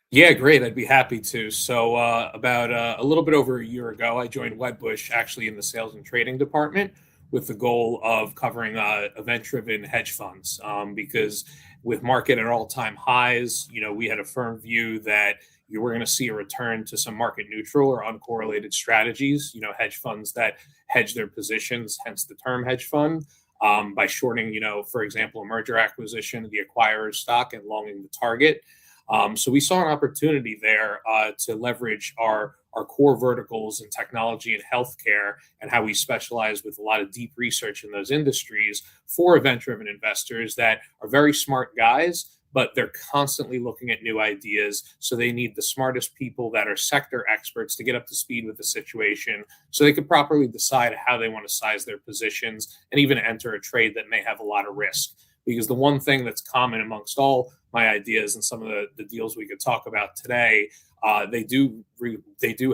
Speaker 4: Yeah, great. I'd be happy to. So about a little bit over a year ago, I joined Wedbush actually in the sales and trading department, with the goal of covering event-driven hedge funds, because with market at all-time highs, we had a firm view that you were going to see a return to some market neutral or uncorrelated strategies, hedge funds that hedge their positions, hence the term hedge fund, by shorting, for example, a merger acquisition, the acquirer's stock, and longing the target. So we saw an opportunity there to leverage our core verticals in technology and healthcare, and how we specialize with a lot of deep research in those industries for event-driven investors that are very smart guys, but they're constantly looking at new ideas. So they need the smartest people that are sector experts to get up to speed with the situation so they can properly decide how they want to size their positions and even enter a trade that may have a lot of risk. Because the one thing that's common amongst all my ideas and some of the deals we could talk about today, they do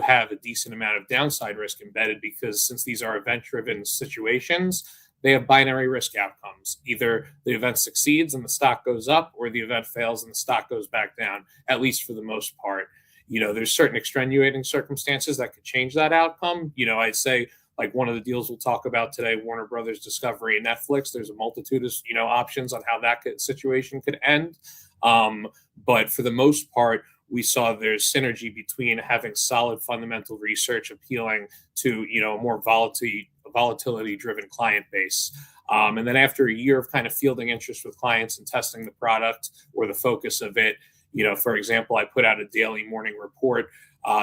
Speaker 4: have a decent amount of downside risk embedded, because since these are event-driven situations, they have binary risk outcomes. Either the event succeeds and the stock goes up, or the event fails and the stock goes back down, at least for the most part. There's certain extenuating circumstances that could change that outcome. I'd say, like one of the deals we'll talk about today, Warner Brothers Discovery and Netflix, there's a multitude of options on how that situation could end. But for the most part, we saw there's synergy between having solid fundamental research appealing to a more volatility-driven client base. And then after a year of kind of fielding interest with clients and testing the product or the focus of it, for example, I put out a daily morning report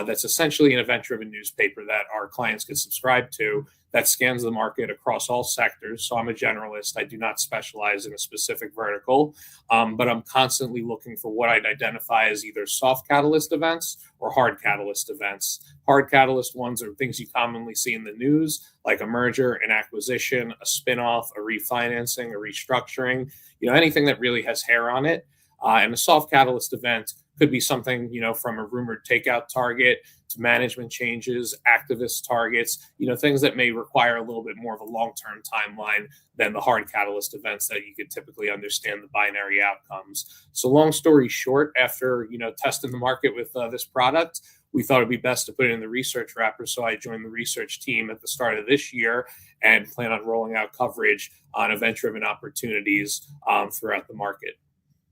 Speaker 4: that's essentially an event-driven newspaper that our clients can subscribe to, that scans the market across all sectors. So I'm a generalist. I do not specialize in a specific vertical, but I'm constantly looking for what I'd identify as either soft catalyst events or hard catalyst events. Hard catalyst ones are things you commonly see in the news, like a merger, an acquisition, a spinoff, a refinancing, a restructuring, anything that really has hair on it. And a soft catalyst event could be something, from a rumored takeout target to management changes, activist targets, things that may require a little bit more of a long-term timeline than the hard catalyst events that you could typically understand the binary outcomes. So long story short, after, testing the market with this product, we thought it'd be best to put it in the research wrapper. So I joined the research team at the start of this year and plan on rolling out coverage on event-driven opportunities throughout the market.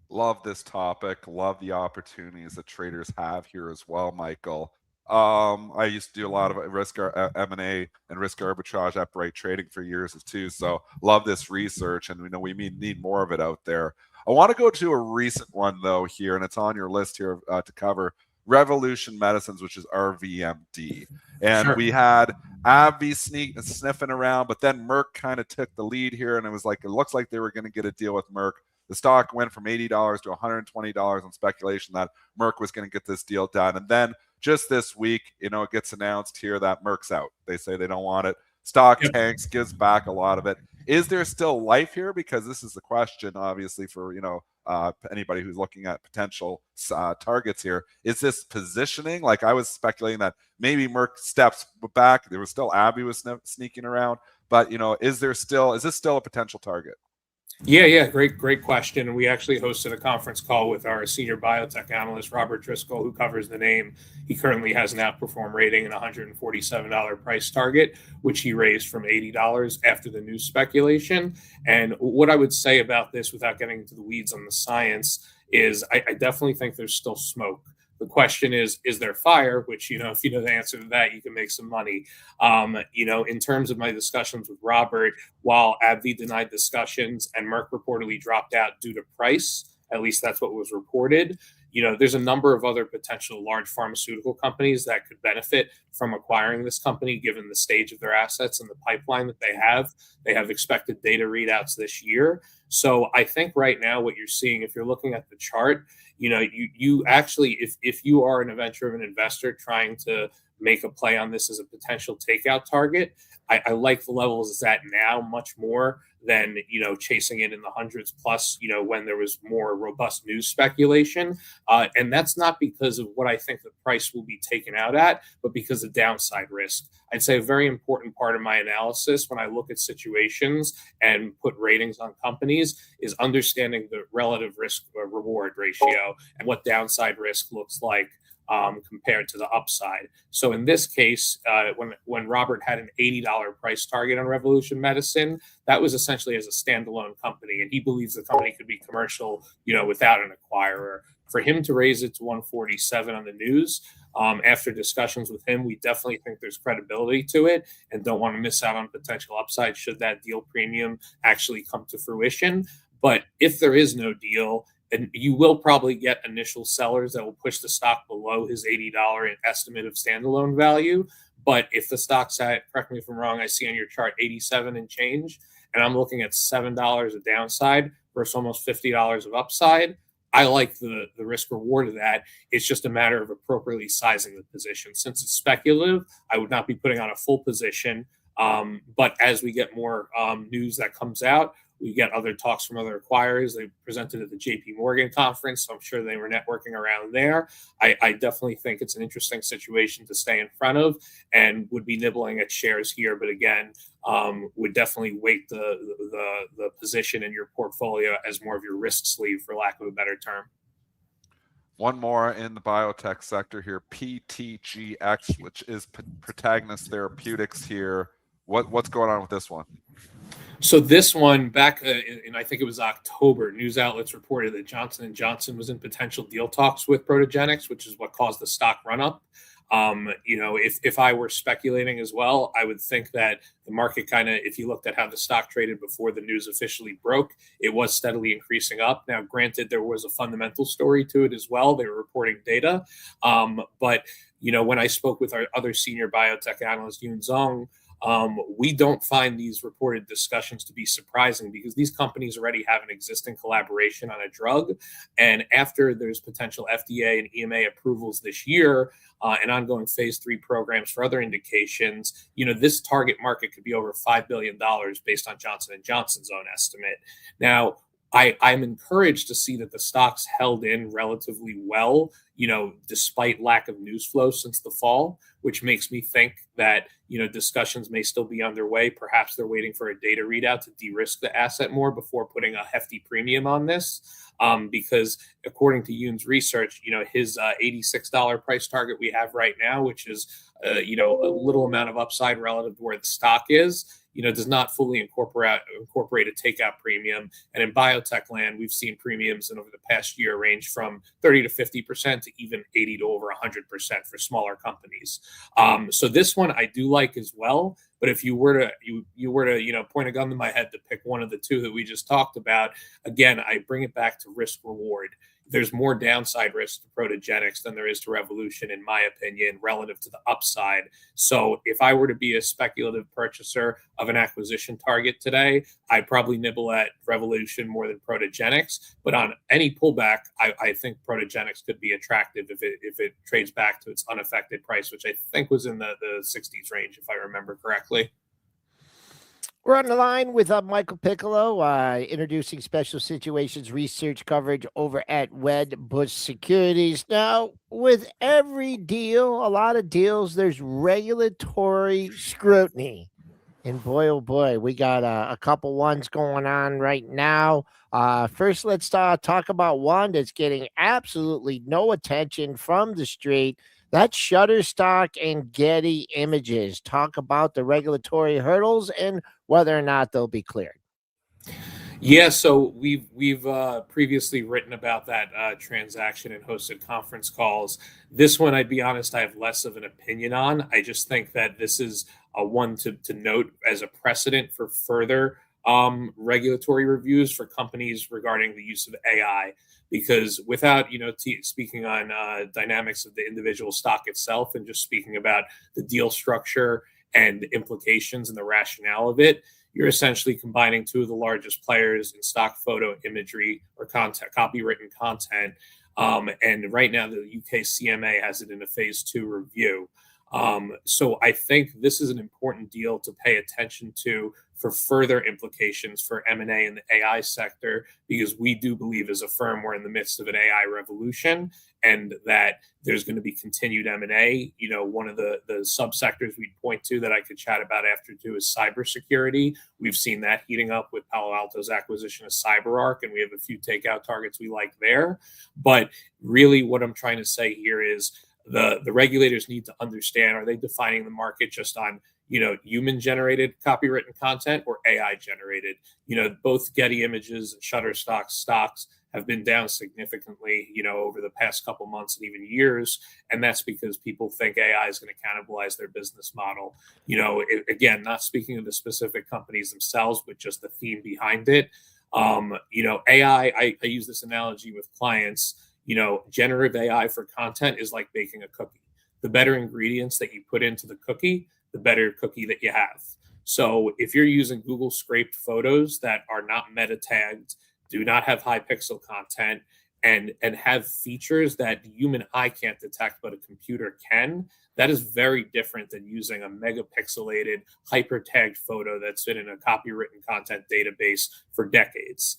Speaker 2: Love this topic. Love the opportunities that traders have here as well, Michael. I used to do a lot of risk M&A and risk arbitrage at Bright Trading for years too. So love this research, and we need more of it out there. I want to go to a recent one though here, and it's on your list here to cover. Revolution Medicines, which is RVMD. And we had AbbVie sniffing around, but then Merck kind of took the lead here, and it looks like they were going to get a deal with Merck. The stock went from $80 to $120 on speculation that Merck was going to get this deal done. And then just this week, it gets announced here that Merck's out. They say they don't want it. Stock tanks, gives back a lot of it. Is there still life here? Because this is the question, obviously, for, anybody who's looking at potential targets here. Is this positioning? Like, I was speculating that maybe Merck steps back. There was still AbbVie was sneaking around. But, is this still a potential target?
Speaker 4: Yeah. Great question. And we actually hosted a conference call with our senior biotech analyst, Robert Driscoll, who covers the name. He currently has an outperform rating and $147 price target, which he raised from $80 after the news speculation. And what I would say about this, without getting into the weeds on the science, is I definitely think there's still smoke. The question is there fire? Which, if you know the answer to that, you can make some money. In terms of my discussions with Robert, while AbbVie denied discussions and Merck reportedly dropped out due to price, at least that's what was reported, there's a number of other potential large pharmaceutical companies that could benefit from acquiring this company, given the stage of their assets and the pipeline that they have. They have expected data readouts this year. So I think right now what you're seeing, if you're looking at the chart, you actually, if you are an event-driven investor trying to make a play on this as a potential takeout target, I like the levels it's at now much more than, chasing it in the hundreds plus, when there was more robust news speculation. And that's not because of what I think the price will be taken out at, but because of downside risk. I'd say a very important part of my analysis when I look at situations and put ratings on companies is understanding the relative risk reward ratio and what downside risk looks like compared to the upside. So in this case, when Robert had an $80 price target on Revolution Medicine, that was essentially as a standalone company, and he believes the company could be commercial, without an acquirer. For him to raise it to 147 on the news, after discussions with him, we definitely think there's credibility to it and don't want to miss out on potential upside should that deal premium actually come to fruition. But if there is no deal, and you will probably get initial sellers that will push the stock below his $80 estimate of standalone value. But if the stock's at, correct me if I'm wrong, I see on your chart 87 and change, and I'm looking at $7 of downside versus almost $50 of upside, I like the risk reward of that. It's just a matter of appropriately sizing the position. Since it's speculative, I would not be putting on a full position. But as we get more news that comes out, we get other talks from other acquirers. They presented at the JP Morgan conference, so I'm sure they were networking around there. I definitely think it's an interesting situation to stay in front of and would be nibbling at shares here. But again, would definitely weight the position in your portfolio as more of your risk sleeve, for lack of a better term.
Speaker 2: One more in the biotech sector here, PTGX, which is Protagonist Therapeutics here. What's going on with this one?
Speaker 4: So this one, back in I think it was October, news outlets reported that Johnson & Johnson was in potential deal talks with Protagenics, which is what caused the stock run up. If I were speculating as well, I would think that the market kind of, if you looked at how the stock traded before the news officially broke, it was steadily increasing up. Now, granted, there was a fundamental story to it as well. They were reporting data. But when I spoke with our other senior biotech analyst, Yun Zhong, we don't find these reported discussions to be surprising because these companies already have an existing collaboration on a drug. And after there's potential FDA and EMA approvals this year and ongoing phase 3 programs for other indications, this target market could be over $5 billion based on Johnson & Johnson's own estimate. Now, I'm encouraged to see that the stock's held in relatively well, despite lack of news flow since the fall, which makes me think that, discussions may still be underway. Perhaps they're waiting for a data readout to de-risk the asset more before putting a hefty premium on this. Because according to Yoon's research, his $86 price target we have right now, which is, a little amount of upside relative to where the stock is, does not fully incorporate a takeout premium. And in biotech land, we've seen premiums in over the past year range from 30 to 50% to even 80 to over 100% for smaller companies. So this one I do like as well. But if you were to point a gun to my head to pick one of the two that we just talked about, again, I bring it back to risk reward. There's more downside risk to Protagenics than there is to Revolution, in my opinion, relative to the upside. So if I were to be a speculative purchaser of an acquisition target today, I'd probably nibble at Revolution more than Protagenics. But on any pullback, I think Protagenics could be attractive if it trades back to its unaffected price, which I think was in the 60s range, if I remember correctly.
Speaker 1: We're on the line with Michael Piccolo, introducing special situations research coverage over at Wedbush Securities. Now, with every deal, a lot of deals, there's regulatory scrutiny. And boy, oh boy, we got a couple ones going on right now. First, let's talk about one that's getting absolutely no attention from the street. That's Shutterstock and Getty Images. Talk about the regulatory hurdles and whether or not they'll be cleared.
Speaker 4: Yeah, so we've previously written about that transaction and hosted conference calls. This one, I'd be honest, I have less of an opinion on. I just think that this is a one to note as a precedent for further regulatory reviews for companies regarding the use of AI. Because without, speaking on dynamics of the individual stock itself and just speaking about the deal structure and the implications and the rationale of it, you're essentially combining two of the largest players in stock photo imagery or content, copywritten content. And right now, the UK CMA has it in a phase 2 review. So I think this is an important deal to pay attention to for further implications for M&A in the AI sector, because we do believe as a firm we're in the midst of an AI revolution and that there's going to be continued M&A. One of the subsectors we'd point to that I could chat about after too is cybersecurity. We've seen that heating up with Palo Alto's acquisition of CyberArk, and we have a few takeout targets we like there. But really what I'm trying to say here is the regulators need to understand, are they defining the market just on, human generated copywritten content or AI generated? Both Getty Images and Shutterstock stocks have been down significantly, over the past couple months and even years. And that's because people think AI is going to cannibalize their business model. Again, not speaking of the specific companies themselves, but just the theme behind it. AI, I use this analogy with clients. Generative AI for content is like baking a cookie. The better ingredients that you put into the cookie, the better cookie that you have. So if you're using Google scraped photos that are not meta tagged, do not have high pixel content, and have features that the human eye can't detect but a computer can, that is very different than using a megapixelated hyper tagged photo that's been in a copywritten content database for decades.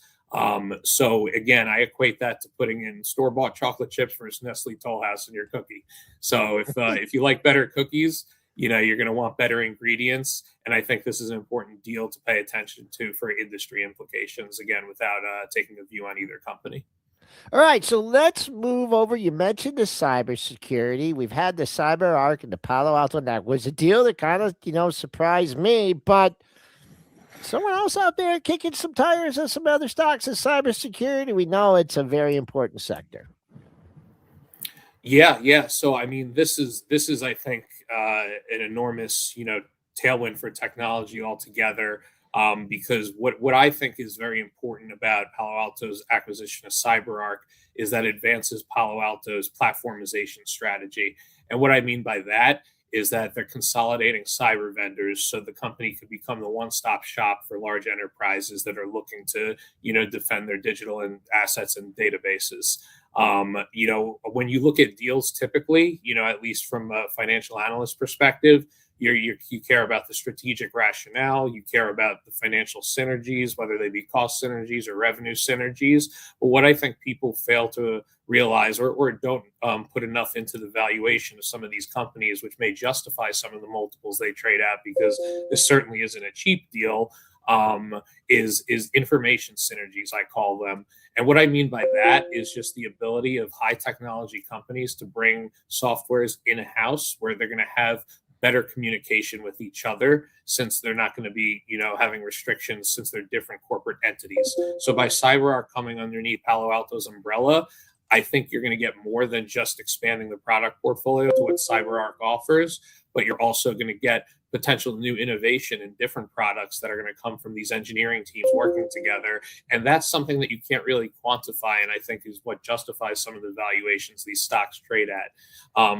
Speaker 4: So again, I equate that to putting in store-bought chocolate chips versus Nestle Toll House in your cookie. So if you like better cookies, you're going to want better ingredients. And I think this is an important deal to pay attention to for industry implications, again, without taking a view on either company.
Speaker 1: All right, so let's move over. You mentioned the cybersecurity. We've had the CyberArk and the Palo Alto. That was a deal that kind of, surprised me, but someone else out there kicking some tires on some other stocks in cybersecurity. We know it's a very important sector.
Speaker 4: Yeah. So I mean, this is I think an enormous tailwind for technology altogether. Because what I think is very important about Palo Alto's acquisition of CyberArk is that it advances Palo Alto's platformization strategy. And what I mean by that is that they're consolidating cyber vendors so the company could become the one-stop shop for large enterprises that are looking to, defend their digital and assets and databases. When you look at deals, typically, at least from a financial analyst perspective, you care about the strategic rationale, you care about the financial synergies, whether they be cost synergies or revenue synergies. But what I think people fail to realize or don't put enough into the valuation of some of these companies, which may justify some of the multiples they trade at, because this certainly isn't a cheap deal, is information synergies, I call them. And what I mean by that is just the ability of high technology companies to bring softwares in-house where they're going to have better communication with each other, since they're not going to be, having restrictions, since they're different corporate entities. So by CyberArk coming underneath Palo Alto's umbrella, I think you're going to get more than just expanding the product portfolio to what CyberArk offers, but you're also going to get potential new innovation and different products that are going to come from these engineering teams working together. And that's something that you can't really quantify, and I think is what justifies some of the valuations these stocks trade at.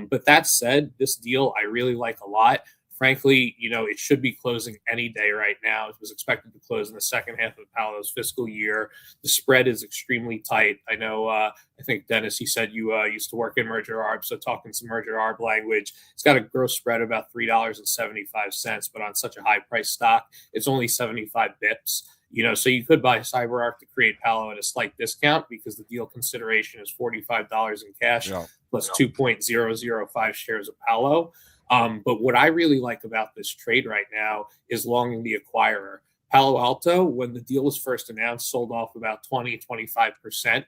Speaker 4: But that said, this deal I really like a lot. Frankly, it should be closing any day right now. It was expected to close in the second half of Palo's fiscal year. The spread is extremely tight. I know, I think, Dennis, you said you used to work in merger arb, so talking some merger arb language, it's got a gross spread of about $3.75, but on such a high price stock, it's only 75 bips. So you could buy CyberArk to create Palo at a slight discount because the deal consideration is $45 in cash plus 2.005 shares of Palo. But what I really like about this trade right now is longing the acquirer. Palo Alto, when the deal was first announced, sold off about 20-25%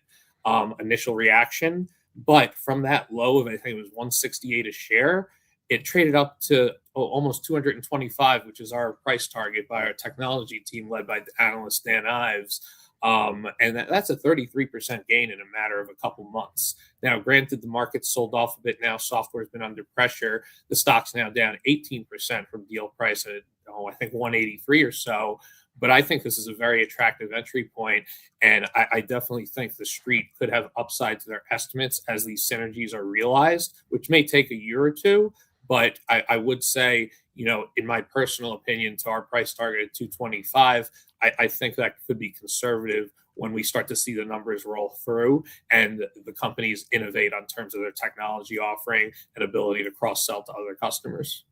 Speaker 4: initial reaction. But from that low of, I think it was 168 a share, it traded up to almost 225, which is our price target by our technology team led by analyst Dan Ives. And that's a 33% gain in a matter of a couple months. Now, granted, the market sold off a bit now. Software's been under pressure. The stock's now down 18% from deal price at, I think 183 or so. But I think this is a very attractive entry point, and I definitely think the street could have upside to their estimates as these synergies are realized, which may take a year or two. But I would say, in my personal opinion, to our price target at 225, I think that could be conservative when we start to see the numbers roll through and the companies innovate on terms of their technology offering and ability to cross-sell to other customers.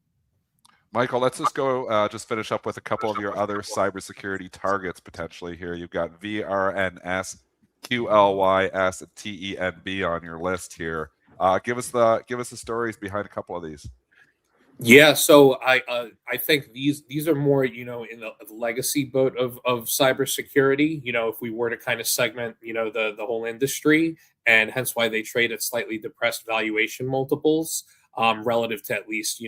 Speaker 2: Michael, let's just go just finish up with a couple of your other cybersecurity targets potentially here. You've got VRNS, QLYS, and TENB on your list here. Give us the stories behind a couple of these.
Speaker 4: Yeah, so I think these are more in the legacy boat of cybersecurity. If we were to kind of segment the whole industry, and hence why they trade at slightly depressed valuation multiples relative to at least,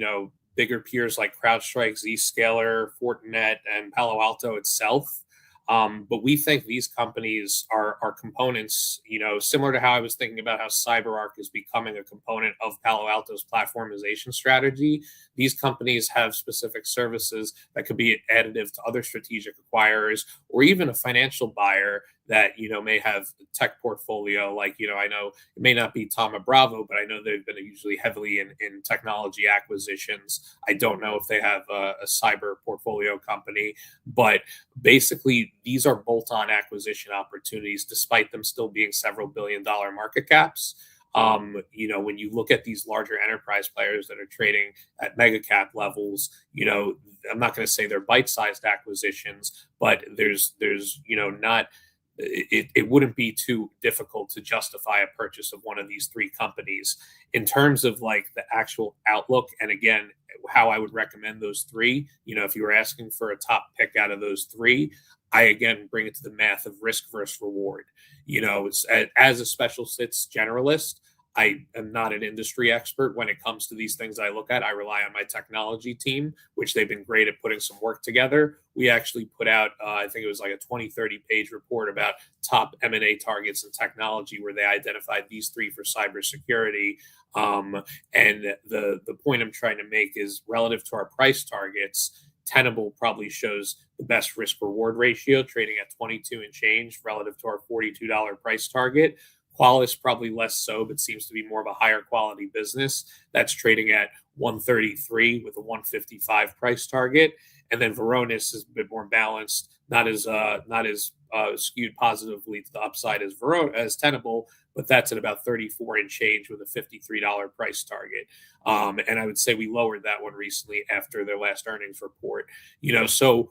Speaker 4: bigger peers like CrowdStrike, Zscaler, Fortinet, and Palo Alto itself. But we think these companies are components, similar to how I was thinking about how CyberArk is becoming a component of Palo Alto's platformization strategy. These companies have specific services that could be additive to other strategic acquirers or even a financial buyer that, may have a tech portfolio. Like, I know it may not be Thoma Bravo, but I know they've been usually heavily in technology acquisitions. I don't know if they have a cyber portfolio company, but basically these are bolt-on acquisition opportunities, despite them still being several billion-dollar market caps. When you look at these larger enterprise players that are trading at mega cap levels, I'm not going to say they're bite-sized acquisitions, but there's not. It wouldn't be too difficult to justify a purchase of one of these three companies in terms of like the actual outlook. And again, how I would recommend those three, if you were asking for a top pick out of those three, I again bring it to the math of risk versus reward. It's, as a special sits generalist, I am not an industry expert when it comes to these things I look at. I rely on my technology team, which they've been great at putting some work together. We actually put out, I think it was like a 20-30 page report about top M&A targets in technology, where they identified these three for cybersecurity. And the point I'm trying to make is relative to our price targets, Tenable probably shows the best risk reward ratio, trading at 22 and change relative to our $42 price target. Qualys probably less so, but seems to be more of a higher quality business that's trading at 133 with a 155 price target. And then Varonis is a bit more balanced, not as skewed positively to the upside as Tenable, but that's at about 34 and change with a $53 price target. And I would say we lowered that one recently after their last earnings report. So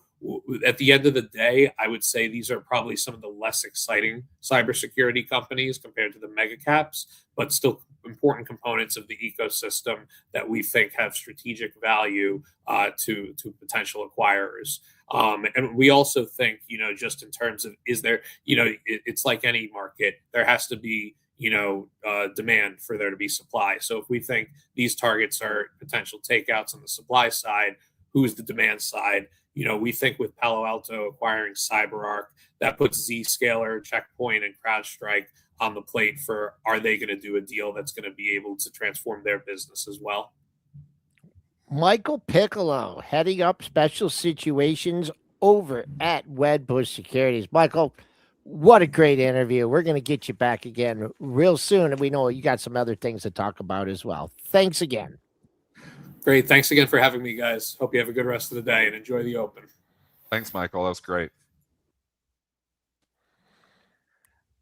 Speaker 4: at the end of the day, I would say these are probably some of the less exciting cybersecurity companies compared to the mega caps, but still important components of the ecosystem that we think have strategic value to potential acquirers. And we also think, just in terms of, is there, it's like any market, there has to be, demand for there to be supply. So if we think these targets are potential takeouts on the supply side, who's the demand side? We think with Palo Alto acquiring CyberArk, that puts Zscaler, Checkpoint, and CrowdStrike on the plate for, are they going to do a deal that's going to be able to transform their business as well?
Speaker 1: Michael Piccolo, heading up special situations over at Wedbush Securities. Michael, what a great interview. We're going to get you back again real soon. And we know you got some other things to talk about as well. Thanks again.
Speaker 4: Great. Thanks again for having me, guys. Hope you have a good rest of the day and enjoy the Open.
Speaker 2: Thanks, Michael. That was great.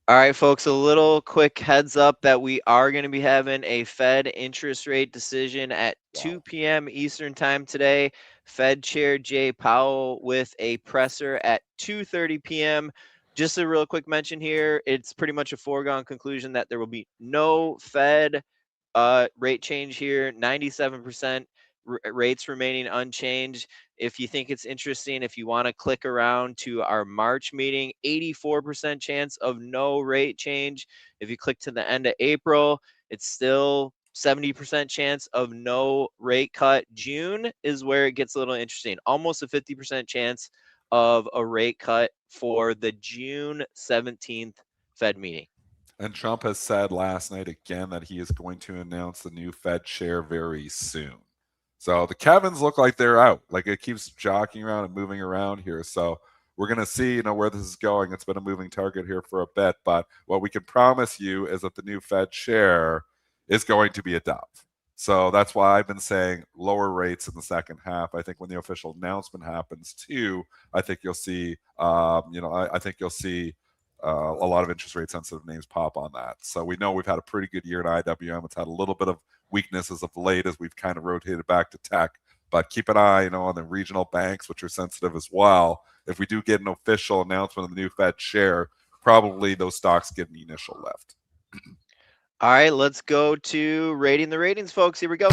Speaker 3: All right, folks, a little quick heads up that we are going to be having a Fed interest rate decision at 2 p.m. Eastern time today. Fed Chair Jay Powell with a presser at 2:30 p.m. Just a real quick mention here, it's pretty much a foregone conclusion that there will be no Fed rate change here, 97% rates remaining unchanged. If you think it's interesting, if you want to click around to our March meeting, 84% chance of no rate change. If you click to the end of April, it's still 70% chance of no rate cut. June is where it gets a little interesting. Almost a 50% chance of a rate cut for the June 17th Fed meeting.
Speaker 2: And Trump has said last night again that he is going to announce the new Fed chair very soon. So the Kevins look like they're out. Like, it keeps jockeying around and moving around here. So we're going to see, where this is going. It's been a moving target here for a bit. But what we can promise you is that the new Fed chair is going to be a dove. So that's why I've been saying lower rates in the second half. I think when the official announcement happens too, I think you'll see, I think you'll see a lot of interest rate sensitive names pop on that. So we know we've had a pretty good year in IWM. It's had a little bit of weaknesses of late as we've kind of rotated back to tech, but keep an eye, on the regional banks, which are sensitive as well. If we do get an official announcement of the new Fed chair, probably those stocks get an initial lift.
Speaker 3: All right, let's go to rating the ratings, folks. Here we go.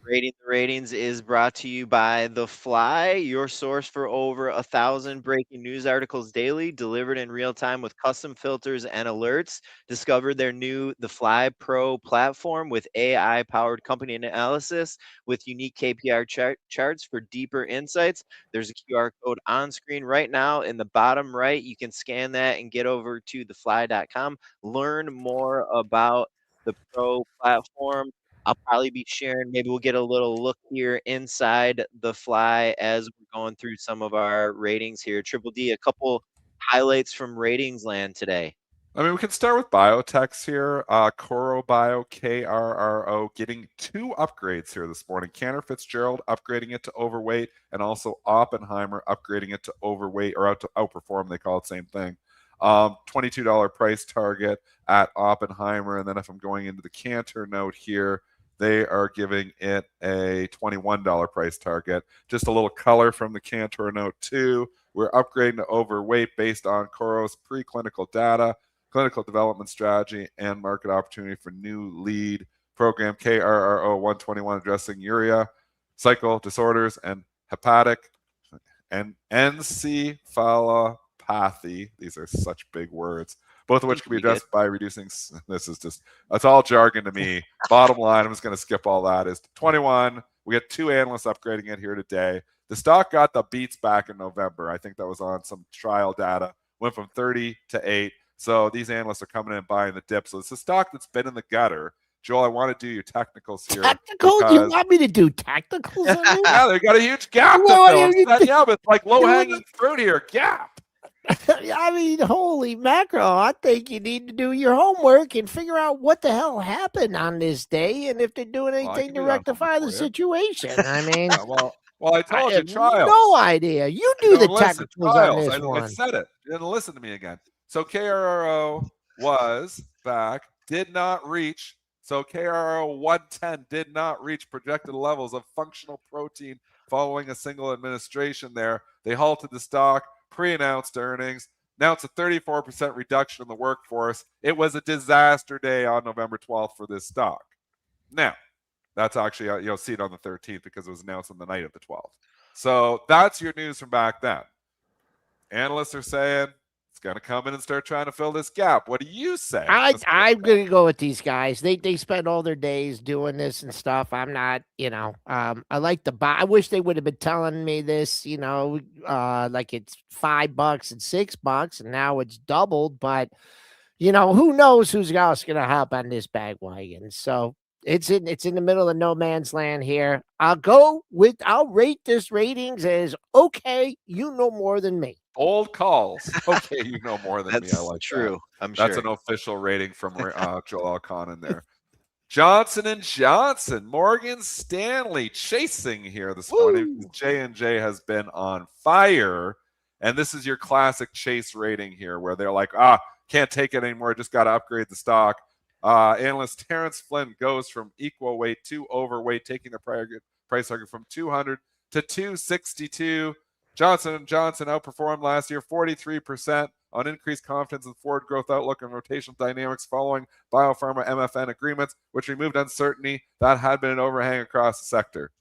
Speaker 3: Rating the Ratings is brought to you by The Fly, your source for over 1,000 breaking news articles daily, delivered in real time with custom filters and alerts. Discover their new The Fly Pro platform with AI-powered company analysis with unique KPI charts for deeper insights. There's a QR code on screen right now in the bottom right. You can scan that and get over to thefly.com. Learn more about the Pro platform. I'll probably be sharing. Maybe we'll get a little look here inside the Fly as we're going through some of our ratings here. Triple D, a couple highlights from ratings land today.
Speaker 2: I mean, we can start with biotechs here. Coro Bio, KRRO, getting 2 upgrades here this morning. Cantor Fitzgerald upgrading it to overweight, and also Oppenheimer upgrading it to overweight, or to outperform. They call it the same thing. $22 price target at Oppenheimer. And then if I'm going into the Cantor note here, they are giving it a $21 price target. Just a little color from the Cantor note too. We're upgrading to overweight based on Coro's preclinical data, clinical development strategy, and market opportunity for new lead program KRRO 121 addressing urea cycle disorders and hepatic and encephalopathy. These are such big words, both of which can be addressed by reducing. This is just, that's all jargon to me. Bottom line, I'm just going to skip all that, is 21. We get 2 analysts upgrading it here today. The stock got the beats back in November. I think that was on some trial data. Went from 30 to 8. So these analysts are coming in and buying the dip. So it's a stock that's been in the gutter. Joel, I want to do your technicals here.
Speaker 1: Technicals? You want me to do technicals?
Speaker 2: Yeah, they got a huge gap to fill. Yeah, but it's like low-hanging fruit here. Gap.
Speaker 1: I mean, holy mackerel. I think you need to do your homework and figure out what the hell happened on this day and if they're doing anything to rectify the situation. I mean,
Speaker 2: well, I told you, trials.
Speaker 1: No idea. You do the technicals on this one.
Speaker 2: I said it. You didn't listen to me again. So KRRO was back, did not reach. So KRRO 110 did not reach projected levels of functional protein following a single administration there. They halted the stock, pre-announced earnings, announced a 34% reduction in the workforce. It was a disaster day on November 12th for this stock. Now, that's actually, you'll see it on the 13th because it was announced on the night of the 12th. So that's your news from back then. Analysts are saying it's going to come in and start trying to fill this gap. What do you say?
Speaker 1: I'm going to go with these guys. They spend all their days doing this and stuff. I'm not, I like to buy. I wish they would have been telling me this, like it's $5 and $6, and now it's doubled. But, who knows who's else going to hop on this bandwagon. So it's in the middle of no man's land here. I'll rate this ratings as okay. You know more than me.
Speaker 2: Old calls. Okay, you know more than me. I like
Speaker 3: true.
Speaker 2: That.
Speaker 3: I'm sure.
Speaker 2: That's an official rating from Joel Elconin there. Johnson & Johnson, Morgan Stanley chasing here this morning. J&J has been on fire. And this is your classic chase rating here where they're like, can't take it anymore. Just got to upgrade the stock. Analyst Terrence Flynn goes from equal weight to overweight, taking the price target from 200 to 262. Johnson & Johnson outperformed last year 43% on increased confidence in forward growth outlook and rotational dynamics following biopharma MFN agreements, which removed uncertainty that had been an overhang across the sector.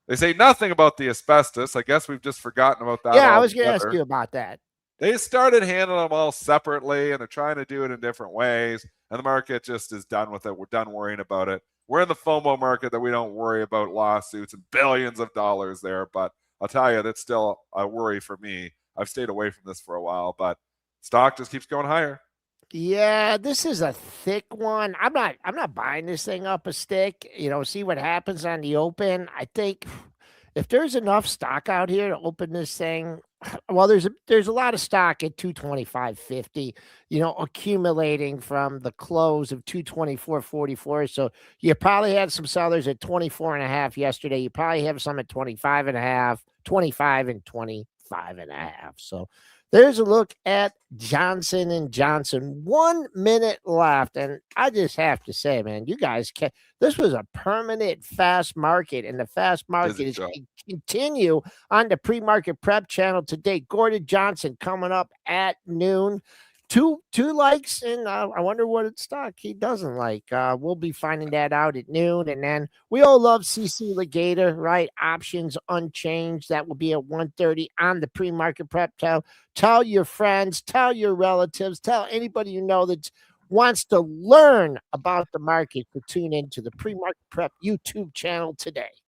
Speaker 2: They say nothing about the asbestos. I guess we've just forgotten about that.
Speaker 1: Yeah, I was going to ask you about that.
Speaker 2: They started handling them all separately, and they're trying to do it in different ways, and the market just is done with it. We're done worrying about it. We're in the FOMO market that we don't worry about lawsuits and billions of dollars there, but I'll tell you, that's still a worry for me. I've stayed away from this for a while, but stock just keeps going higher.
Speaker 1: Yeah, this is a thick one. I'm not buying this thing up a stick. See what happens on the open. I think if there's enough stock out here to open this thing, well, there's a lot of stock at 225.50, accumulating from the close of 224.44. So you probably had some sellers at 24.5 yesterday. You probably have some at 25.5, 25 and 25.5. So there's a look at Johnson & Johnson. 1 minute left. And I just have to say, man, you guys this was a permanent fast market, and the fast market is going to continue on the pre-market prep channel today. Gordon Johnson coming up at noon. two likes, and I wonder what stock he doesn't like. We'll be finding that out at noon, and then we all love CC Legator, right? Options unchanged. That will be at 1:30 on the pre-market prep. Tell your friends, tell your relatives, tell anybody you know that wants to learn about the market to tune into the pre-market prep YouTube channel today.